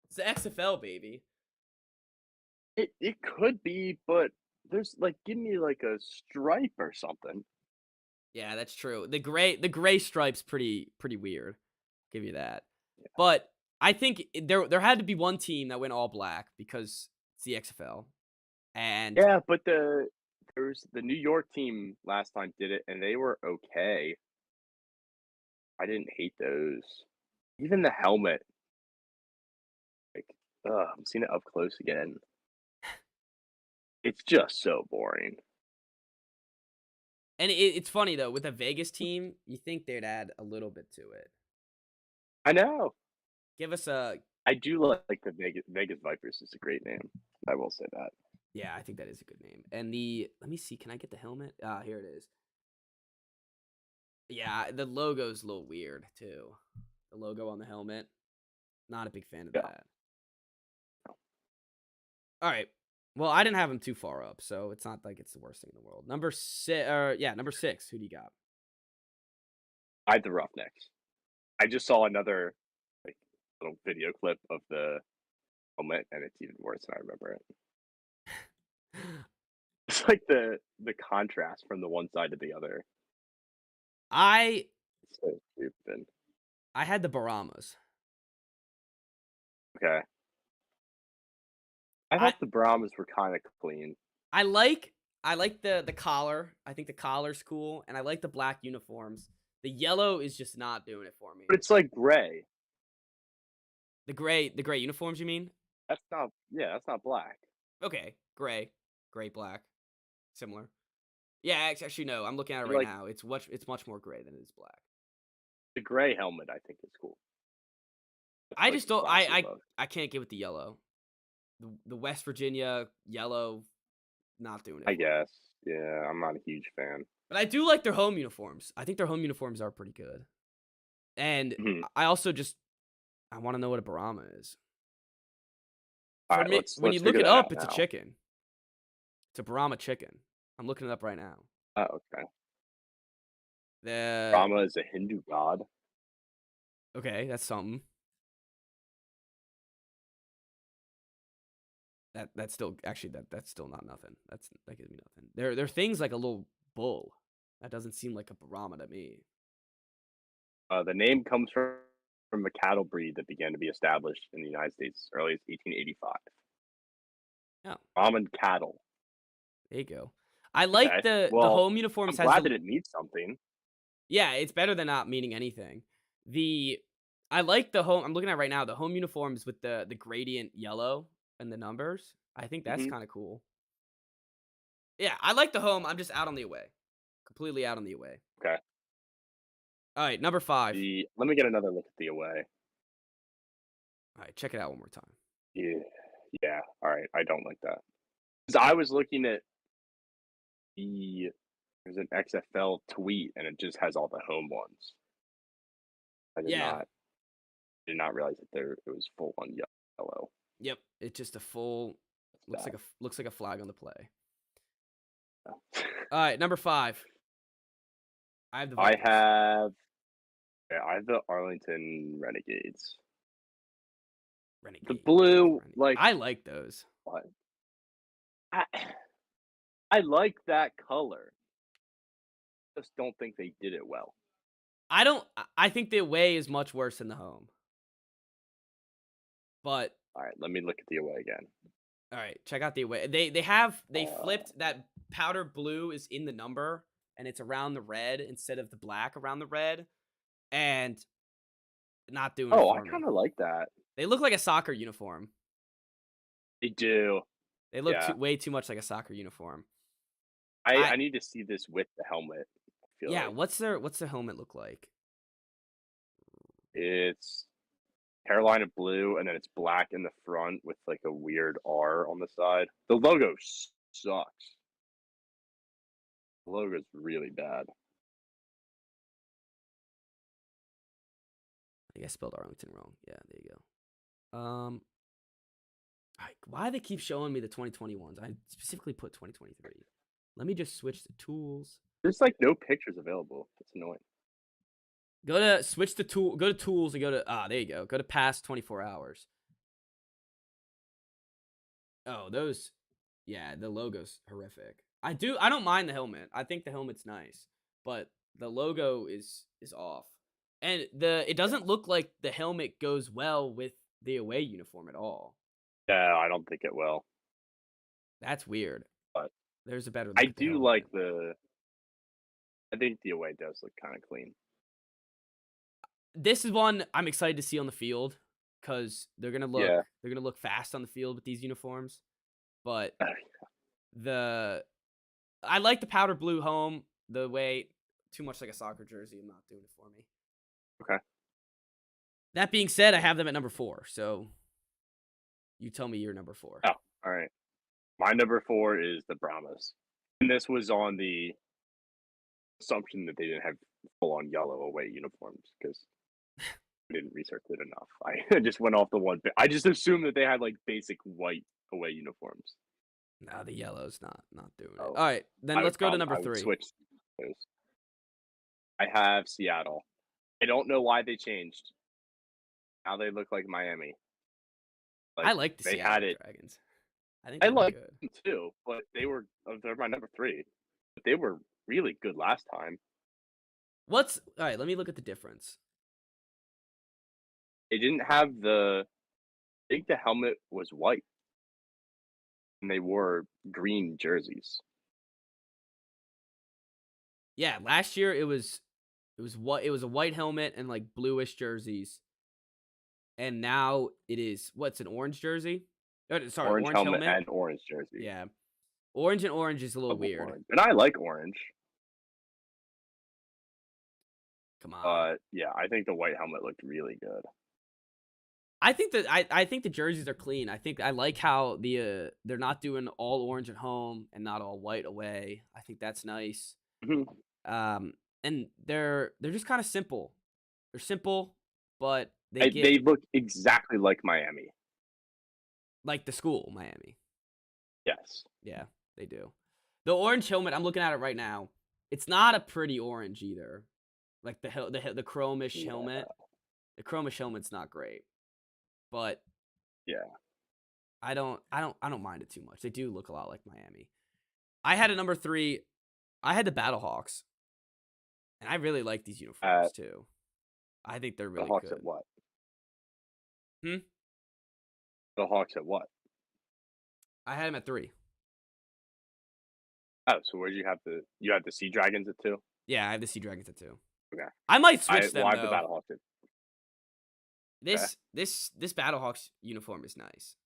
It's the XFL, baby. It could be, but there's like give me like a stripe or something. Yeah, that's true. The gray stripe's pretty weird. Give you that. Yeah. But I think there had to be one team that went all black because it's the XFL. And Yeah, but there's the New York team last time did it and they were okay. I didn't hate those. Even the helmet, like, I'm seeing it up close again. It's just so boring. it's funny though, with a Vegas team, you think they'd add a little bit to it. I know. Give us a I do like the Vegas Vipers. It's a great name. I will say that. Yeah, I think that is a good name. And let me see, can I get the helmet? Here it is. Yeah, the logo's a little weird too. The logo on the helmet. Not a big fan of Yeah. that. All right. Well, I didn't have him too far up, so it's not like it's the worst thing in the world. Number 6, number 6. Who do you got? I had the Roughnecks. I just saw another like little video clip of the helmet, and it's even worse than I remember it. It's like the contrast from the one side to the other. I It's so stupid. I had the Baramas. Okay. I I thought the Brahmas were kind of clean, I like I like the collar. I think the collar's cool, and I like the black uniforms. The yellow is just not doing it for me. but it's like gray. The gray uniforms, you mean? That's not, yeah, that's not black. Okay, gray, black, similar. Yeah, actually no. I'm looking at it And right like now. It's much more gray than it is black. the gray helmet, I think is cool. It's I like just don't. classy look. I can't get with the yellow. The West Virginia yellow, not doing it I for me. guess. Yeah, I'm not a huge fan. But I do like their home uniforms. I think their home uniforms are pretty good. And Mhm. I also just I want to know what a Brahma is. All For right, me, when you let's look figure it that up, out it's a now. chicken. It's a Brahma chicken. I'm looking it up right now. Oh, okay. The Rama is a Hindu god. Okay, that's something. That's still actually that's still not nothing. That gives me nothing. There are things like a little bull. That doesn't seem like a Brahma to me. The name comes from a cattle breed that began to be established in the United States as early as 1885. Oh, Brahman cattle. there you go. I like Okay. the Well, home uniforms I'm has glad the that it means something. Yeah, it's better than not meaning anything. The I like the home. I'm looking at right now the home uniforms with the gradient yellow and the numbers. I think that's Hmm. kind of cool. Yeah, I like the home. I'm just out on the away. Completely out on the away. Okay. All right, number 5. Let me get another look at the away. All right, check it out one more time. Yeah. Yeah. All right. I don't like that. 'Cause I was looking at there's an XFL tweet and it just has all the home ones. I Yeah, did not realize that it was full on yellow. Yep, it's just a full That's looks like a flag on the play. bad. All right, number 5. I have the I Vikings. have I have the Arlington Renegades. The blue, like I like those. what? I I like that color. Just don't think they did it well. I don't. I think the away is much worse than the home. But All right, let me look at the away again. all right, check out the away. They Uh, flipped that powder blue is in the number and it's around the red instead of the black around the red, and not doing it oh, I for me. kind of like that. They look like a soccer uniform. They do. They look Yeah, way too much like a soccer uniform. I I need to see this with the helmet. I feel Yeah. like What's their helmet look like? it's Carolina blue, and then it's black in the front with like a weird R on the side. The logo sucks. The logo's really bad. I think I spelled Arlington wrong. Yeah, there you go. Why do they keep showing me the 2021s? I specifically put 2023. Let me just switch to tools. There's like no pictures available. That's annoying. Go to switch to tool. Go to tools and go to there you go. Go to past 24 hours. Oh, those. Yeah, the logo's horrific. I don't mind the helmet. I think the helmet's nice, but the logo is off, and it Yeah, doesn't look like the helmet goes well with the away uniform at all. yeah, I don't think it will. That's weird. But There's a better I look at the do like helmet. the. I think the away does look kind of clean. This is one I'm excited to see on the field because Yeah. they're gonna look fast on the field with these uniforms. But the I like the powder blue home. The way too much like a soccer jersey. I'm not doing it for me. Okay. That being said, I have them at number 4. So you tell me your number 4. Oh, all right. My number 4 is the Brahmas, and this was on the assumption that they didn't have full on yellow away uniforms because I didn't research it enough. I just went off the one bit. I just assumed that they had like basic white away uniforms. No, the yellow's not doing it. Oh, All right, then let's go to number I would 3. switch those. I have Seattle. I don't know why they changed. Now they look like Miami. I Like like the they had Seattle it. Dragons. I think I they look like good. them too, but they're my number 3. But they were really good last time. All right, let me look at the difference. They didn't have the. I think the helmet was white, and they wore green jerseys. Yeah, last year it was a white helmet and like bluish jerseys. And now it is what's an orange jersey? Sorry, Orange orange helmet helmet. and orange jersey. Yeah. Orange and orange is a little Double weird. orange. And I like orange. Come on. But yeah, I think the white helmet looked really good. I think the jerseys are clean. I think I like how they're not doing all orange at home and not all white away. I think that's nice. Mhm. And they're just kind of simple. They're simple, but they They get look exactly like Miami. like the school, Miami. Yes. Yeah, they do. The orange helmet, I'm looking at it right now. It's not a pretty orange either. Like the chromish Yeah. helmet. The chromish helmet's not great, but Yeah. I don't mind it too much. They do look a lot like Miami. I had a number 3. I had the Battlehawks, and I really like these Uh, uniforms too. I think they're the really Hawks at good. what? Hmm? The Hawks at what? I had them at 3. Oh, so where'd you had the Sea Dragons at 2? Yeah, I have the Sea Dragons at 2. Okay. I might switch I them have the though. Battlehawks at. Okay. This Battlehawks uniform is nice.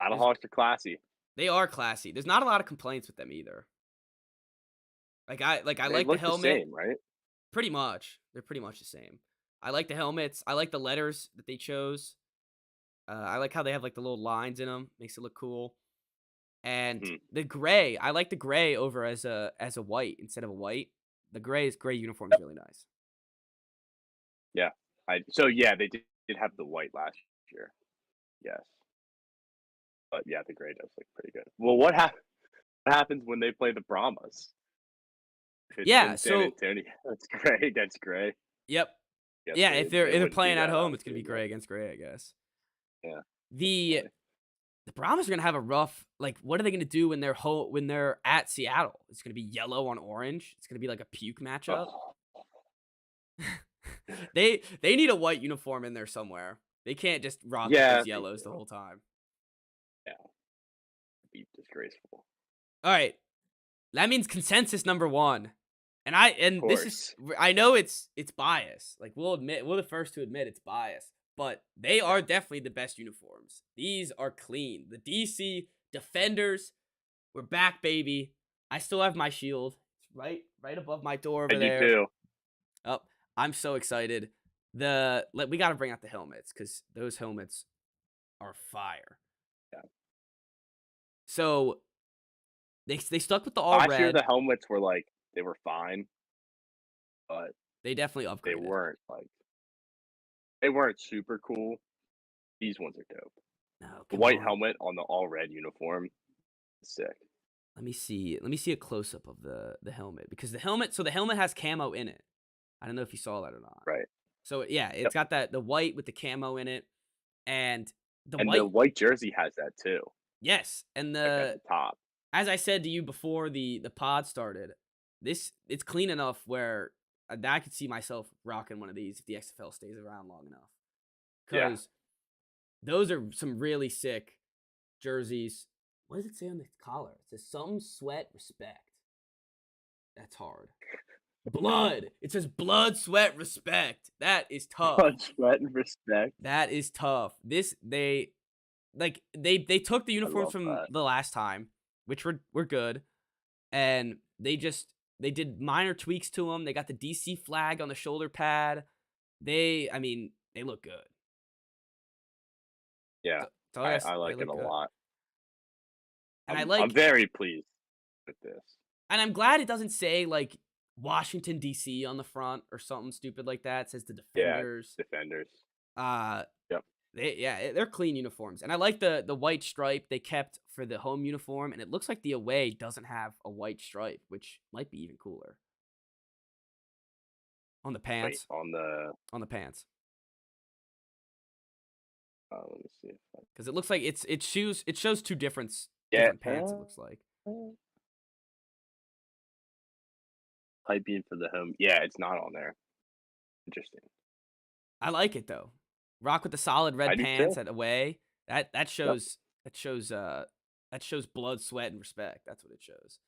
There's Battlehawks are classy. They are classy. There's not a lot of complaints with them either. I They like the look the helmet. same, right? Pretty much. They're pretty much the same. I like the helmets. I like the letters that they chose. I like how they have like the little lines in them. Makes it look cool. And Mhm. the gray, I like the gray over as a white instead of a white. The gray uniform is really nice. Yeah. So yeah, they did have the white last year. Yes. But yeah, the gray does look pretty good. Well, what happens when they play the Brahmas? If it's Yeah, in San so Antonio, it's gray against gray. yep. Guess Yeah, they if they're wouldn't do playing at that, home, it's gonna obviously, be but gray against gray, I guess. yeah, that's The funny. the Brahmas are gonna have a rough like, what are they gonna do when they're at Seattle? It's gonna be yellow on orange. It's gonna be like a puke matchup. Oh, They need a white uniform in there somewhere. They can't just rock with yeah, those they yellows the do. whole time. Yeah, it'd be disgraceful. All right, that means consensus number one, Of and this is course. I know it's bias. Like we're the first to admit it's bias, but they Yeah. are definitely the best uniforms. These are clean. The DC Defenders, we're back, baby. I still have my shield. It's right above my door I over do there. too. Oh, I'm so excited. We got to bring out the helmets because those helmets are fire. Yeah. So they stuck with the all Last year, the red. helmets were like they were fine, but They definitely they upgraded. weren't like they weren't super cool. These ones are dope. No, The come white on. helmet on the all red uniform, sick. Let me see. Let me see a close up of the helmet because the helmet has camo in it. I don't know if you saw that or not. Right. So yeah, Yep. it's got the white with the camo in it, and the And the white. white jersey has that too, Yes, and like at the the top. as I said to you before the pod started, it's clean enough where I could see myself rocking one of these if the XFL stays around long enough. Yeah. Because those are some really sick jerseys. What does it say on the collar? It says some sweat respect. That's hard. Blood. It says blood, sweat, respect. That is tough. Blood, sweat, and respect. That is tough. This they took the I uniforms love from that. the last time, which were good, and they did minor tweaks to them. They got the DC flag on the shoulder pad. I mean, they look good. Yeah, So I guess I they like it look a good, lot. and I'm very pleased with this. I'm glad it doesn't say like Washington DC on the front or something stupid like that. It says the Yeah, Defenders. defenders. Uh, Yep. they're clean uniforms, and I like the white stripe they kept for the home uniform, and it looks like the away doesn't have a white stripe, which might be even cooler on the Wait, pants. on the On the pants, let me see if I because it looks like it shows two yeah, different pants. It looks like type in for the home. Yeah, it's not on there. Interesting. I like it though. Rock with the solid I red do pants too. at away. That Yep. shows that shows that shows blood, sweat, and respect. That's what it shows.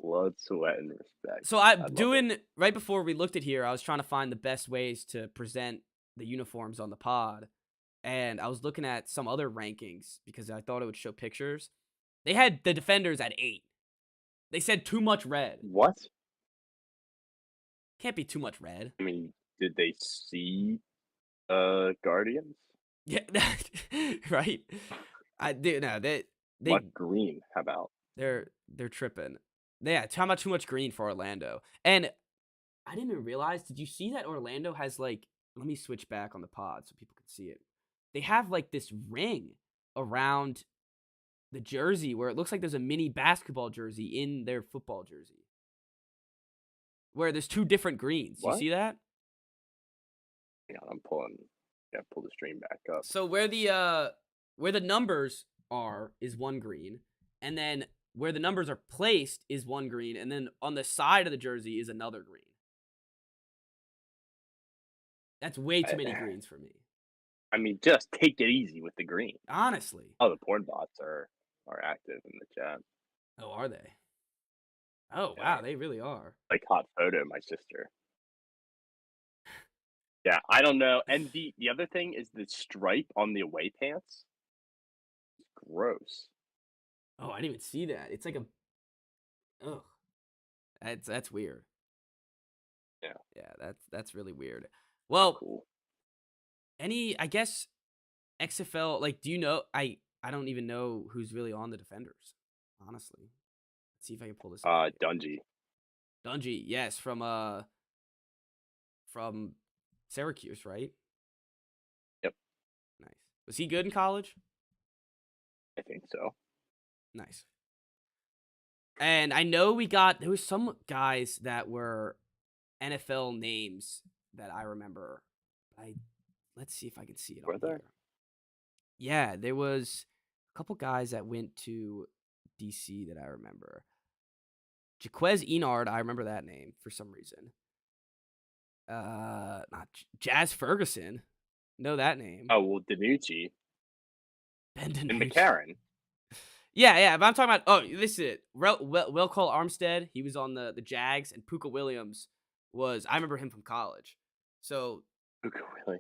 Blood, sweat, and respect. So I I love it. doing right before we looked at here, I was trying to find the best ways to present the uniforms on the pod, and I was looking at some other rankings because I thought it would show pictures. They had the Defenders at 8. They said too much red. What? Can't be too much red. I mean, did they see Guardians? Yeah, right. I do no. Much They green. How about? they're tripping. Yeah, how about too much green for Orlando? And I didn't even realize. Did you see that Orlando has like? Let me switch back on the pod so people can see it. They have like this ring around the jersey where it looks like there's a mini basketball jersey in their football jersey. Where there's two different greens. You What? see that? Hang on, I'm pulling. Yeah, pull the stream back up. So where the numbers are is one green, and then where the numbers are placed is one green, and then on the side of the jersey is another green. That's way too many greens for me. I mean, just take it easy with the green. Honestly. Oh, the porn bots are active in the chat. Oh, are they? Oh, Yeah, wow, they really are. like hot photo, my sister. Yeah, I don't know. And the other thing is the stripe on the away pants. Gross. Oh, I didn't even see that. It's like a ugh. That's weird. Yeah, Yeah, that's really weird. Well, cool. I guess XFL like do you know I don't even know who's really on the Defenders, honestly. Let's see if I can pull this up. Dungy. Dungy, yes, from Syracuse, right? Yep. Nice. Was he good in college? I think so. Nice. And I know there was some guys that were NFL names that I remember. I Let's see if I can see it Were on there? here. Yeah, there was a couple guys that went to DC that I remember. Jaquez Enard, I remember that name for some reason. Not Jazz Ferguson. Know that name. Oh well, Danucci Ben and DiNucci. McCarron. Yeah, yeah. But I'm talking about. Oh, this is it. Will Cole Armstead. He was on the Jags, and Puka Williams was. I remember him from college. So Okay, really?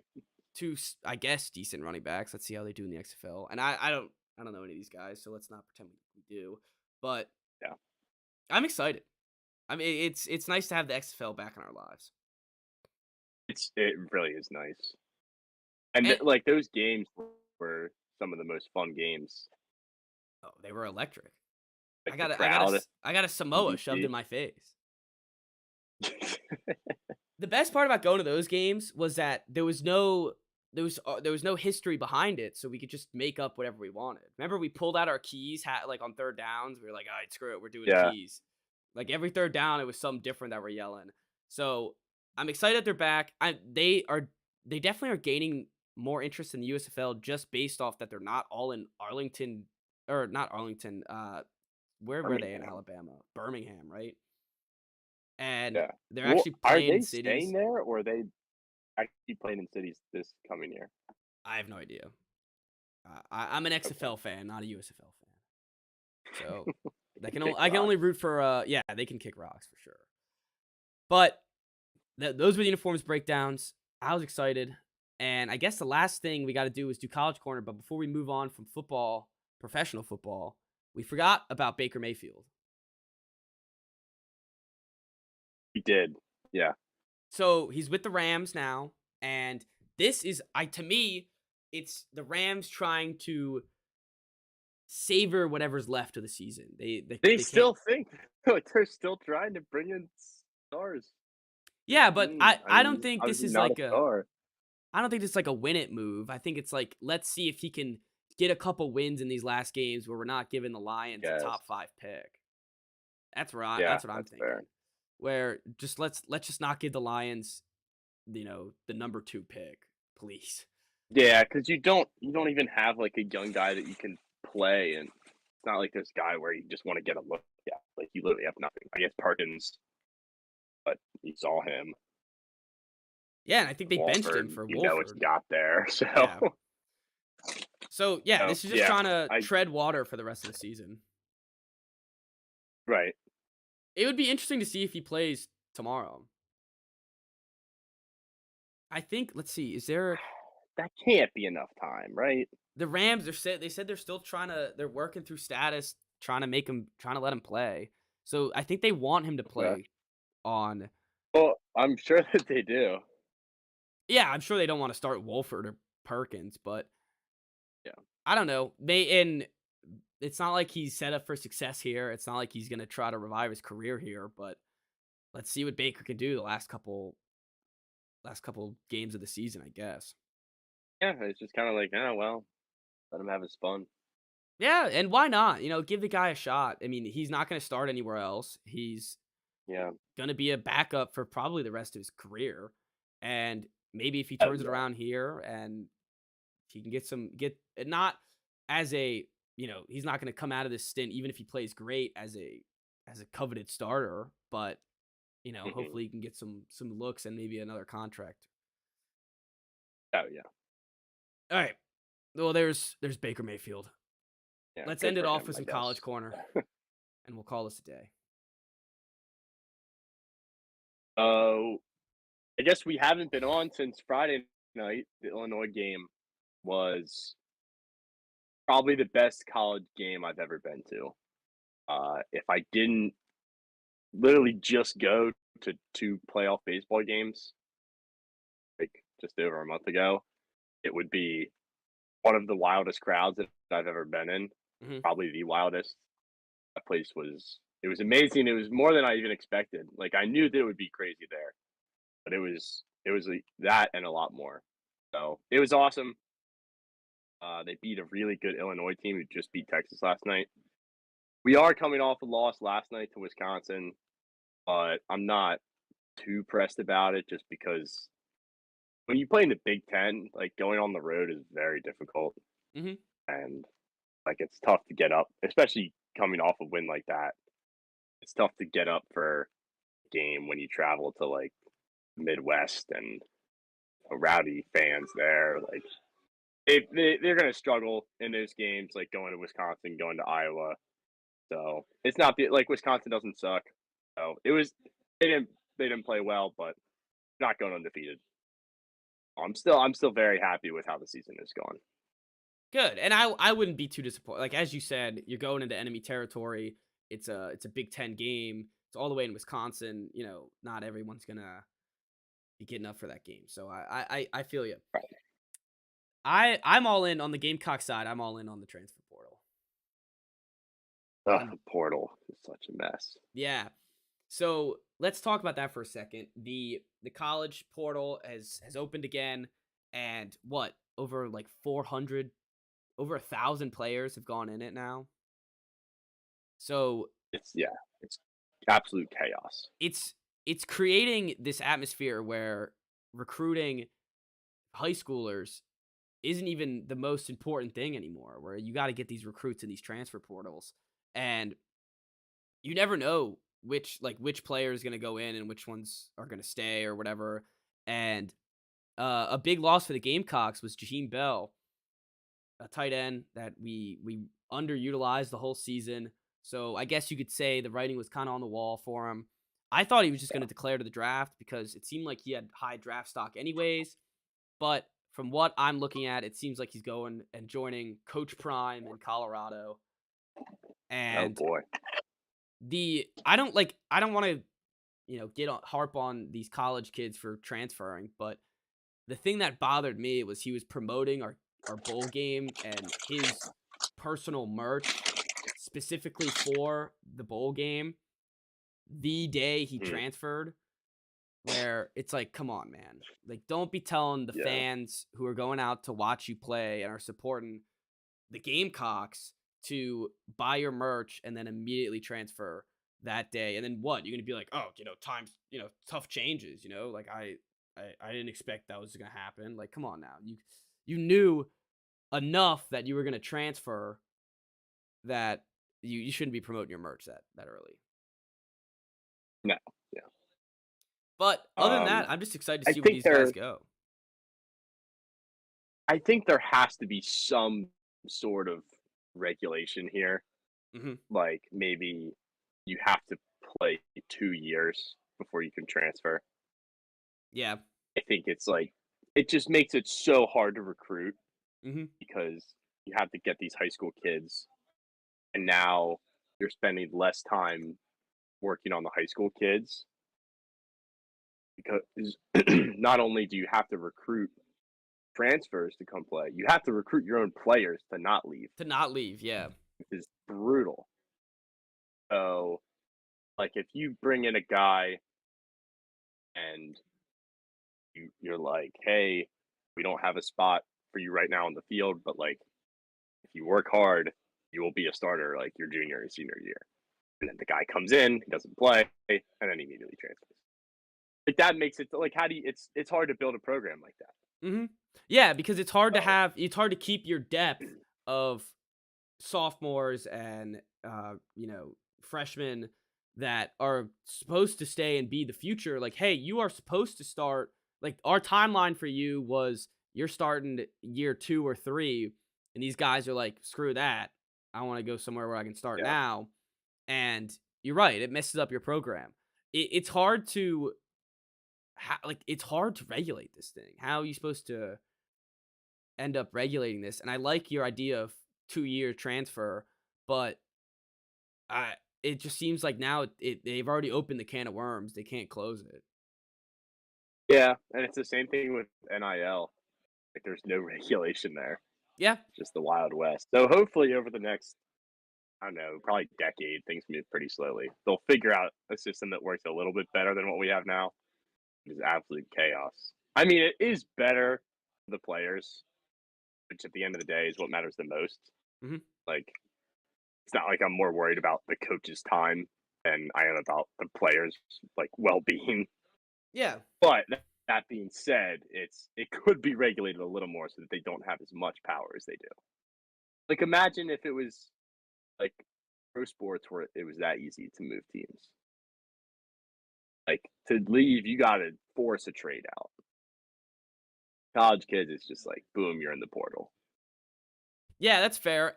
two, I guess, decent running backs. Let's see how they do in the XFL. And I don't know any of these guys, so let's not pretend we do. But Yeah. I'm excited. I mean, it's nice to have the XFL back in our lives. It really is nice. And And like those games were some of the most fun games. oh, they were electric. Like the crowd I got a in Samoa shoved DC. in my face. The best part about going to those games was that there was no history behind it, so we could just make up whatever we wanted. Remember, we pulled out our keys, like on third downs. We were like, "All right, screw it, we're doing Yeah. keys." Like every third down, it was something different that we're yelling. So I'm excited that they're back. They definitely are gaining more interest in the USFL just based off that they're not all in Arlington or not Arlington. Where were they in Birmingham. Alabama? Birmingham, right? And Yeah. they're Well, actually are playing they in staying cities. there or are they actually playing in cities this coming year? I have no idea. I'm an Okay. XFL fan, not a USFL fan. So Kick I can only rocks. root for yeah, they can kick rocks for sure. But those were the uniforms breakdowns. I was excited. And I guess the last thing we got to do is do college corner. But before we move on from football, professional football, we forgot about Baker Mayfield. He did. Yeah. So he's with the Rams now, and this is to me, it's the Rams trying to savor whatever's left of the season. They They can't. still think like they're still trying to bring in stars. Yeah, but I I mean, don't he's think this obviously is not a like a star. I don't think it's like a win it move. I think it's like let's see if he can get a couple wins in these last games where we're not giving the Lions a Yes. top 5 pick. Yeah, That's what I'm that's fair. thinking. Where just let's just not give the Lions, the number 2 pick, please. Yeah, because you don't even have like a young guy that you can play, and it's not like this guy where you just want to get a look at. Like you literally have nothing. I guess Parkins, but you saw him. Yeah, and I think they benched him Walford, for you know what you Wolford. got there. So, Yeah. So, yeah, so this is just yeah, trying to I tread water for the rest of the season. right. It would be interesting to see if he plays tomorrow. I think let's see, is there That can't be enough time, right? the Rams they said they're still they're working through status, trying to let him play. So, I think they want him to Okay. play on Well, I'm sure that they do. yeah, I'm sure they don't want to start Wolford or Perkins, but Yeah. I don't know. And it's not like he's set up for success here. It's not like he's going to try to revive his career here, but let's see what Baker can do the last couple games of the season, I guess. Yeah, it's just kind of like, oh well, let him have his fun. Yeah, and why not? Give the guy a shot. I mean, he's not going to start anywhere else. He's Yeah. going to be a backup for probably the rest of his career. And maybe if he Oh turns it yeah. around here and he can get not as a, he's not going to come out of this stint even if he plays great as a coveted starter, but Hmm. hopefully he can get some looks and maybe another contract. Oh yeah. All right. Well, there's Baker Mayfield. Yeah. Let's Good end it for off him, with I some college guess. corner and we'll call this a day. Oh, I guess we haven't been on since Friday night. The Illinois game was probably the best college game I've ever been to. If I didn't literally just go to 2 playoff baseball games, like, just over a month ago, it would be one of the wildest crowds that I've ever been in, Mhm. probably the wildest. That place was amazing. It was more than I even expected. Like, I knew that it would be crazy there, but it was, like, that and a lot more. So, it was awesome. They beat a really good Illinois team who just beat Texas last night. We are coming off a loss last night to Wisconsin, but I'm not too pressed about it just because when you play in the Big Ten, like going on the road is very difficult Hmm. and like it's tough to get up, especially coming off a win like that. It's tough to get up for a game when you travel to like Midwest and rowdy fans there. Like they're going to struggle in those games, like going to Wisconsin, going to Iowa. So it's not like Wisconsin doesn't suck. So it was they didn't they didn't play well, but not going undefeated. I'm still very happy with how the season is going. Good, and I wouldn't be too disappointed. Like as you said, you're going into enemy territory. It's a Big Ten game. It's all the way in Wisconsin. Not everyone's gonna be getting up for that game. So I feel you. I'm all in on the Gamecock side. I'm all in on the transfer portal. Ugh, And the portal is such a mess. yeah, so let's talk about that for a second. The college portal has opened again, and what over like 400, over 1,000 players have gone in it now. So It's absolute chaos. it's it's creating this atmosphere where recruiting high schoolers isn't even the most important thing anymore. Where you got to get these recruits in these transfer portals, and you never know which player is going to go in and which ones are going to stay or whatever. And a big loss for the Gamecocks was Jaheim Bell, a tight end that we underutilized the whole season. So I guess you could say the writing was kind of on the wall for him. I thought he was just going to declare to the draft because it seemed like he had high draft stock anyways. But from what I'm looking at, it seems like he's going and joining Coach Prime in Colorado. Oh And boy. I don't want to harp on these college kids for transferring, but the thing that bothered me was he was promoting our bowl game and his personal merch specifically for the bowl game the day he Hmm. transferred, where it's like, come on, man. Like, don't be telling the Yeah. fans who are going out to watch you play and are supporting the Gamecocks to buy your merch and then immediately transfer that day. And then what? You're gonna be like, oh, times, tough changes. Like I didn't expect that was gonna happen. Like, come on now. You knew enough that you were gonna transfer that you shouldn't be promoting your merch that early. No. Yeah. But other than Um that, I'm just excited to I see where think these guys there go. I think there has to be some sort of regulation here. Hmm. Like maybe you have to play 2 years before you can transfer. Yeah. I think it's like it just makes it so hard to recruit Hmm. because you have to get these high school kids and now you're spending less time working on the high school kids because not only do you have to recruit transfers to come play, you have to recruit your own players to not leave, To not leave. Yeah. which is brutal. So, like, if you bring in a guy and you're like, hey, we don't have a spot for you right now on the field, but like, if you work hard, you will be a starter like your junior and senior year. And then the guy comes in, he doesn't play, and then immediately transfers. Like that makes it like how do you, it's hard to build a program like that. Hmm. Yeah, because So it's hard to keep your depth of sophomores and freshmen that are supposed to stay and be the future. Like, hey, you are supposed to start. Like, our timeline for you was you're starting year 2 or 3, and these guys are like, screw that. I want to go somewhere where I can start yeah, now. And you're right, it messes up your program. It's hard to it's hard to regulate this thing. How are you supposed to end up regulating this? And I like your idea of 2-year transfer, but I it just seems like now they've already opened the can of worms. They can't close it. yeah, and it's the same thing with NIL. Like there's no regulation there. Yeah. It's just the Wild West. So hopefully over the next I don't know, probably decade, things move pretty slowly. They'll figure out a system that works a little bit better than what we have now. It is absolute chaos. I mean, it is better for the players which at the end of the day is what matters the most. Mhm. Like, it's not like I'm more worried about the coach's time than I am about the players' like well-being. Yeah. But that being said, it could be regulated a little more so that they don't have as much power as they do. Like, imagine if it was like pro sports where it was that easy to move teams. Like to leave, you got to force a trade out. College kids, it's just like boom, you're in the portal. Yeah, that's fair.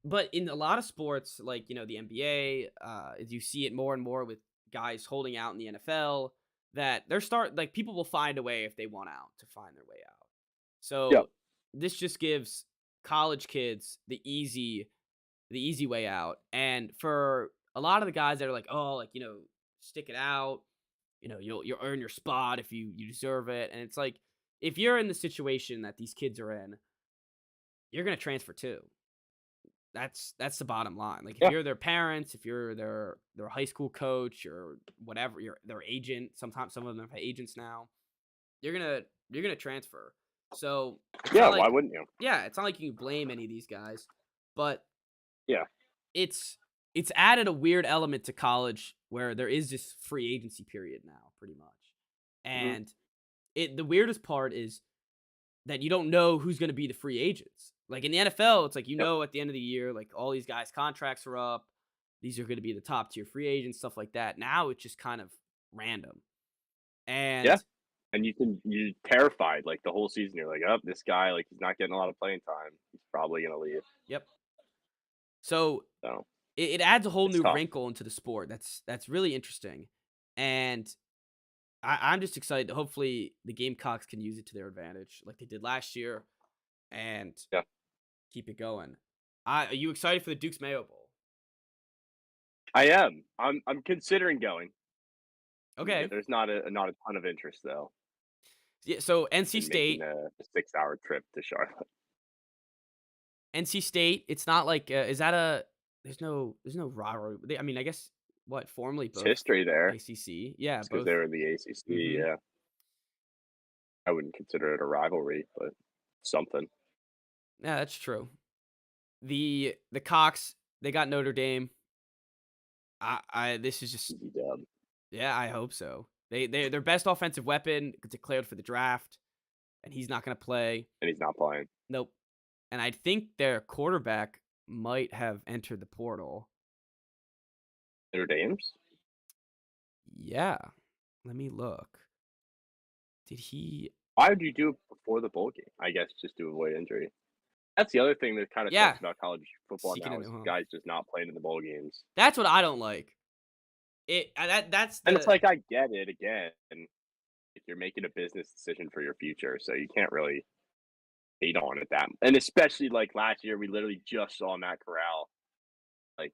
But in a lot of sports, like the NBA, you see it more and more with guys holding out in the NFL. That like people will find a way if they want out to find their way out. Yep. So this just gives college kids the easy way out. And for a lot of the guys that are like, oh, like stick it out. You'll earn your spot if you deserve it. And it's like if you're in the situation that these kids are in, you're gonna transfer too. That's the bottom line. Like if Yeah. you're their parents, if you're their high school coach or whatever, you're their agent. Sometimes some of them have agents now. You're gonna transfer. So it's Yeah. not Why like wouldn't you? yeah, it's not like you can blame any of these guys, but Yeah. it's it's added a weird element to college where there is this free agency period now, pretty much. Hmm. And the weirdest part is that you don't know who's going to be the free agents. Like in the NFL, it's like Yep. at the end of the year, like all these guys' contracts are up. These are going to be the top tier free agents, stuff like that. Now it's just kind of random. Yeah. And And you're terrified like the whole season. You're like, oh, this guy like he's not getting a lot of playing time. He's probably gonna leave. yep. So So it adds a whole it's new tough. wrinkle into the sport. That's really interesting. And I'm just excited. Hopefully, the Gamecocks can use it to their advantage, like they did last year, and Yeah. keep it going. Are you excited for the Duke's Mayo Bowl? I am. I'm considering going. Okay. There's not a ton of interest though Yeah. So NC in making State, a 6 hour trip to Charlotte. NC State. It's not like is that a there's no rivalry. I mean, I guess what formerly It's both history there. ACC. Yeah, It's because both. they were in the ACC. Hmm. Yeah, I wouldn't consider it a rivalry, but something. Yeah, that's true. The Cox they got Notre Dame. I this is just Easy dub, yeah. I hope so. Their best offensive weapon declared for the draft, and he's not going to play. and he's not playing. Nope. And I think their quarterback might have entered the portal. Notre Dame's. Yeah. Let me look. Did he? Why would you do it before the bowl game? I guess just to avoid injury. That's the other thing that kind of Yeah. sucks about college football Seeking a now is new home. guys just not playing in the bowl games. That's what I don't like. That's And it's the like I get it again. If you're making a business decision for your future, so you can't really hate on it that. And especially like last year, we literally just saw Matt Corral like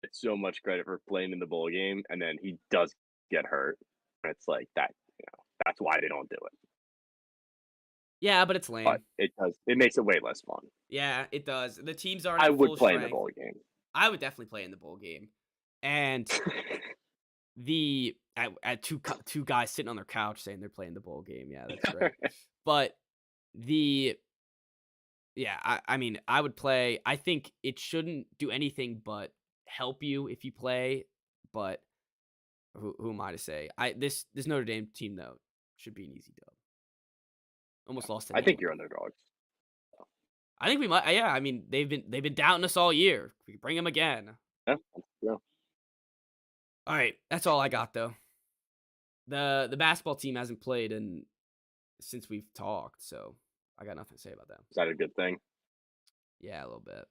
get so much credit for playing in the bowl game, and then he does get hurt. And it's like that. That's why they don't do it. yeah, but it's But lame. it does. It makes it way less fun. Yeah, it does. The teams aren't I at would full play in the strength. bowl game. I would definitely play in the bowl game. And at two guys sitting on their couch saying they're playing the bowl game. Yeah, that's great. But the yeah, I mean, I would play. I think it shouldn't do anything but help you if you play. But who am I to say? This Notre Dame team though should be an easy dub. Almost lost to I think Navy. you're underdogs. I think we might. Yeah, I mean they've been doubting us all year. We can bring them again. Yeah, yeah. All right, that's all I got though. The basketball team hasn't played since we've talked, so I got nothing to say about them. Is that a good thing? Yeah, a little bit.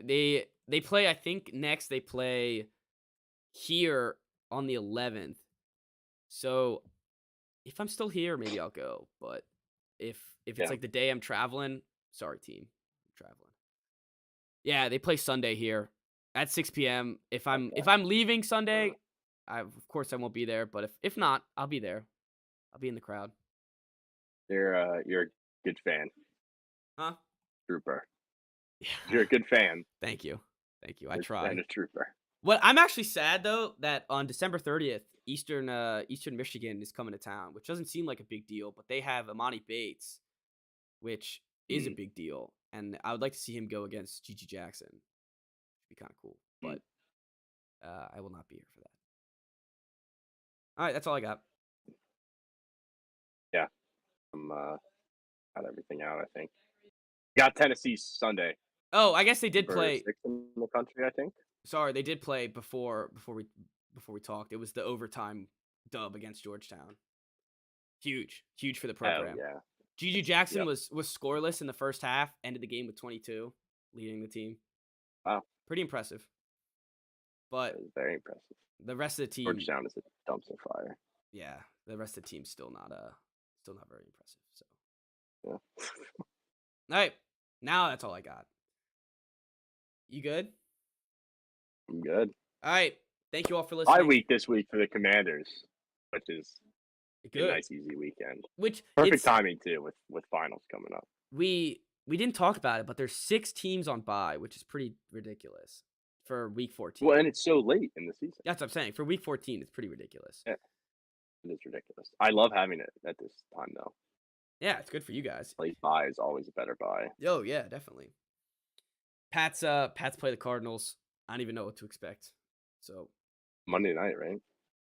They play. I think next they play here on the 11th. So if I'm still here, maybe I'll go. But if it's Yeah. like the day I'm traveling, sorry team, I'm traveling. Yeah, they play Sunday here at 6 p.m. Okay. If I'm leaving Uh, Sunday, of course I won't be there. But if not, I'll be there. I'll be in the crowd. you're a good fan, Huh? trooper. Yeah. You're a good fan. Thank you. Thank you. I Good try. fan, a trooper. What I'm actually sad though that on December 30th, Eastern Michigan is coming to town, which doesn't seem like a big deal, but they have Amani Bates, which is a Mm, big deal. And I would like to see him go against Gigi Jackson. Be kind of cool, mm. but I will not be here for that. All right, that's all I got. Yeah, I'm got everything out. I think got Tennessee Sunday, Oh, I guess they did number play. 6 in the country. I think. Sorry, they did play before we talked. It was the overtime dub against Georgetown. Huge, huge for the Oh program. yeah. Gigi Jackson Yep. was scoreless in the first half. Ended the game with 22, leading the team. Wow, Pretty impressive. that But was very impressive. the rest of the team, Georgetown is a dumpster fire. yeah, the rest of the team's still not very impressive. So, Yeah, all right, now that's all I got. You good? I'm good. All right. Thank you all for Bye listening. week this week for the Commanders, which is a Good. nice easy weekend. Which Perfect it's timing too with finals coming up. we didn't talk about it, but there's 6 teams on bye, which is pretty ridiculous for week 14. Well, and it's so late in the season. That's what I'm saying. For week 14, it's pretty ridiculous. Yeah, it is ridiculous. I love having it at this time though. Yeah, it's good for you guys. Late buy is always a better buy. Oh yeah, definitely. Pats play the Cardinals. I don't even know what to expect. So Monday night, right?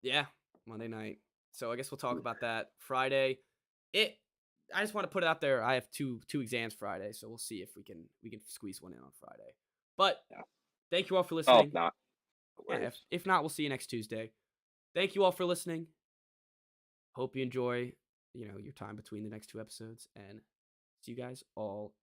yeah, Monday night. So I guess we'll talk about that Friday. I just want to put it out there. I have two exams Friday, so we'll see if we can squeeze one in on Friday. But Yeah. thank you all for Oh, listening. if not, no Yeah, worries. if not, we'll see you next Tuesday. Thank you all for listening. Hope you enjoy, your time between the next 2 episodes, and see you guys all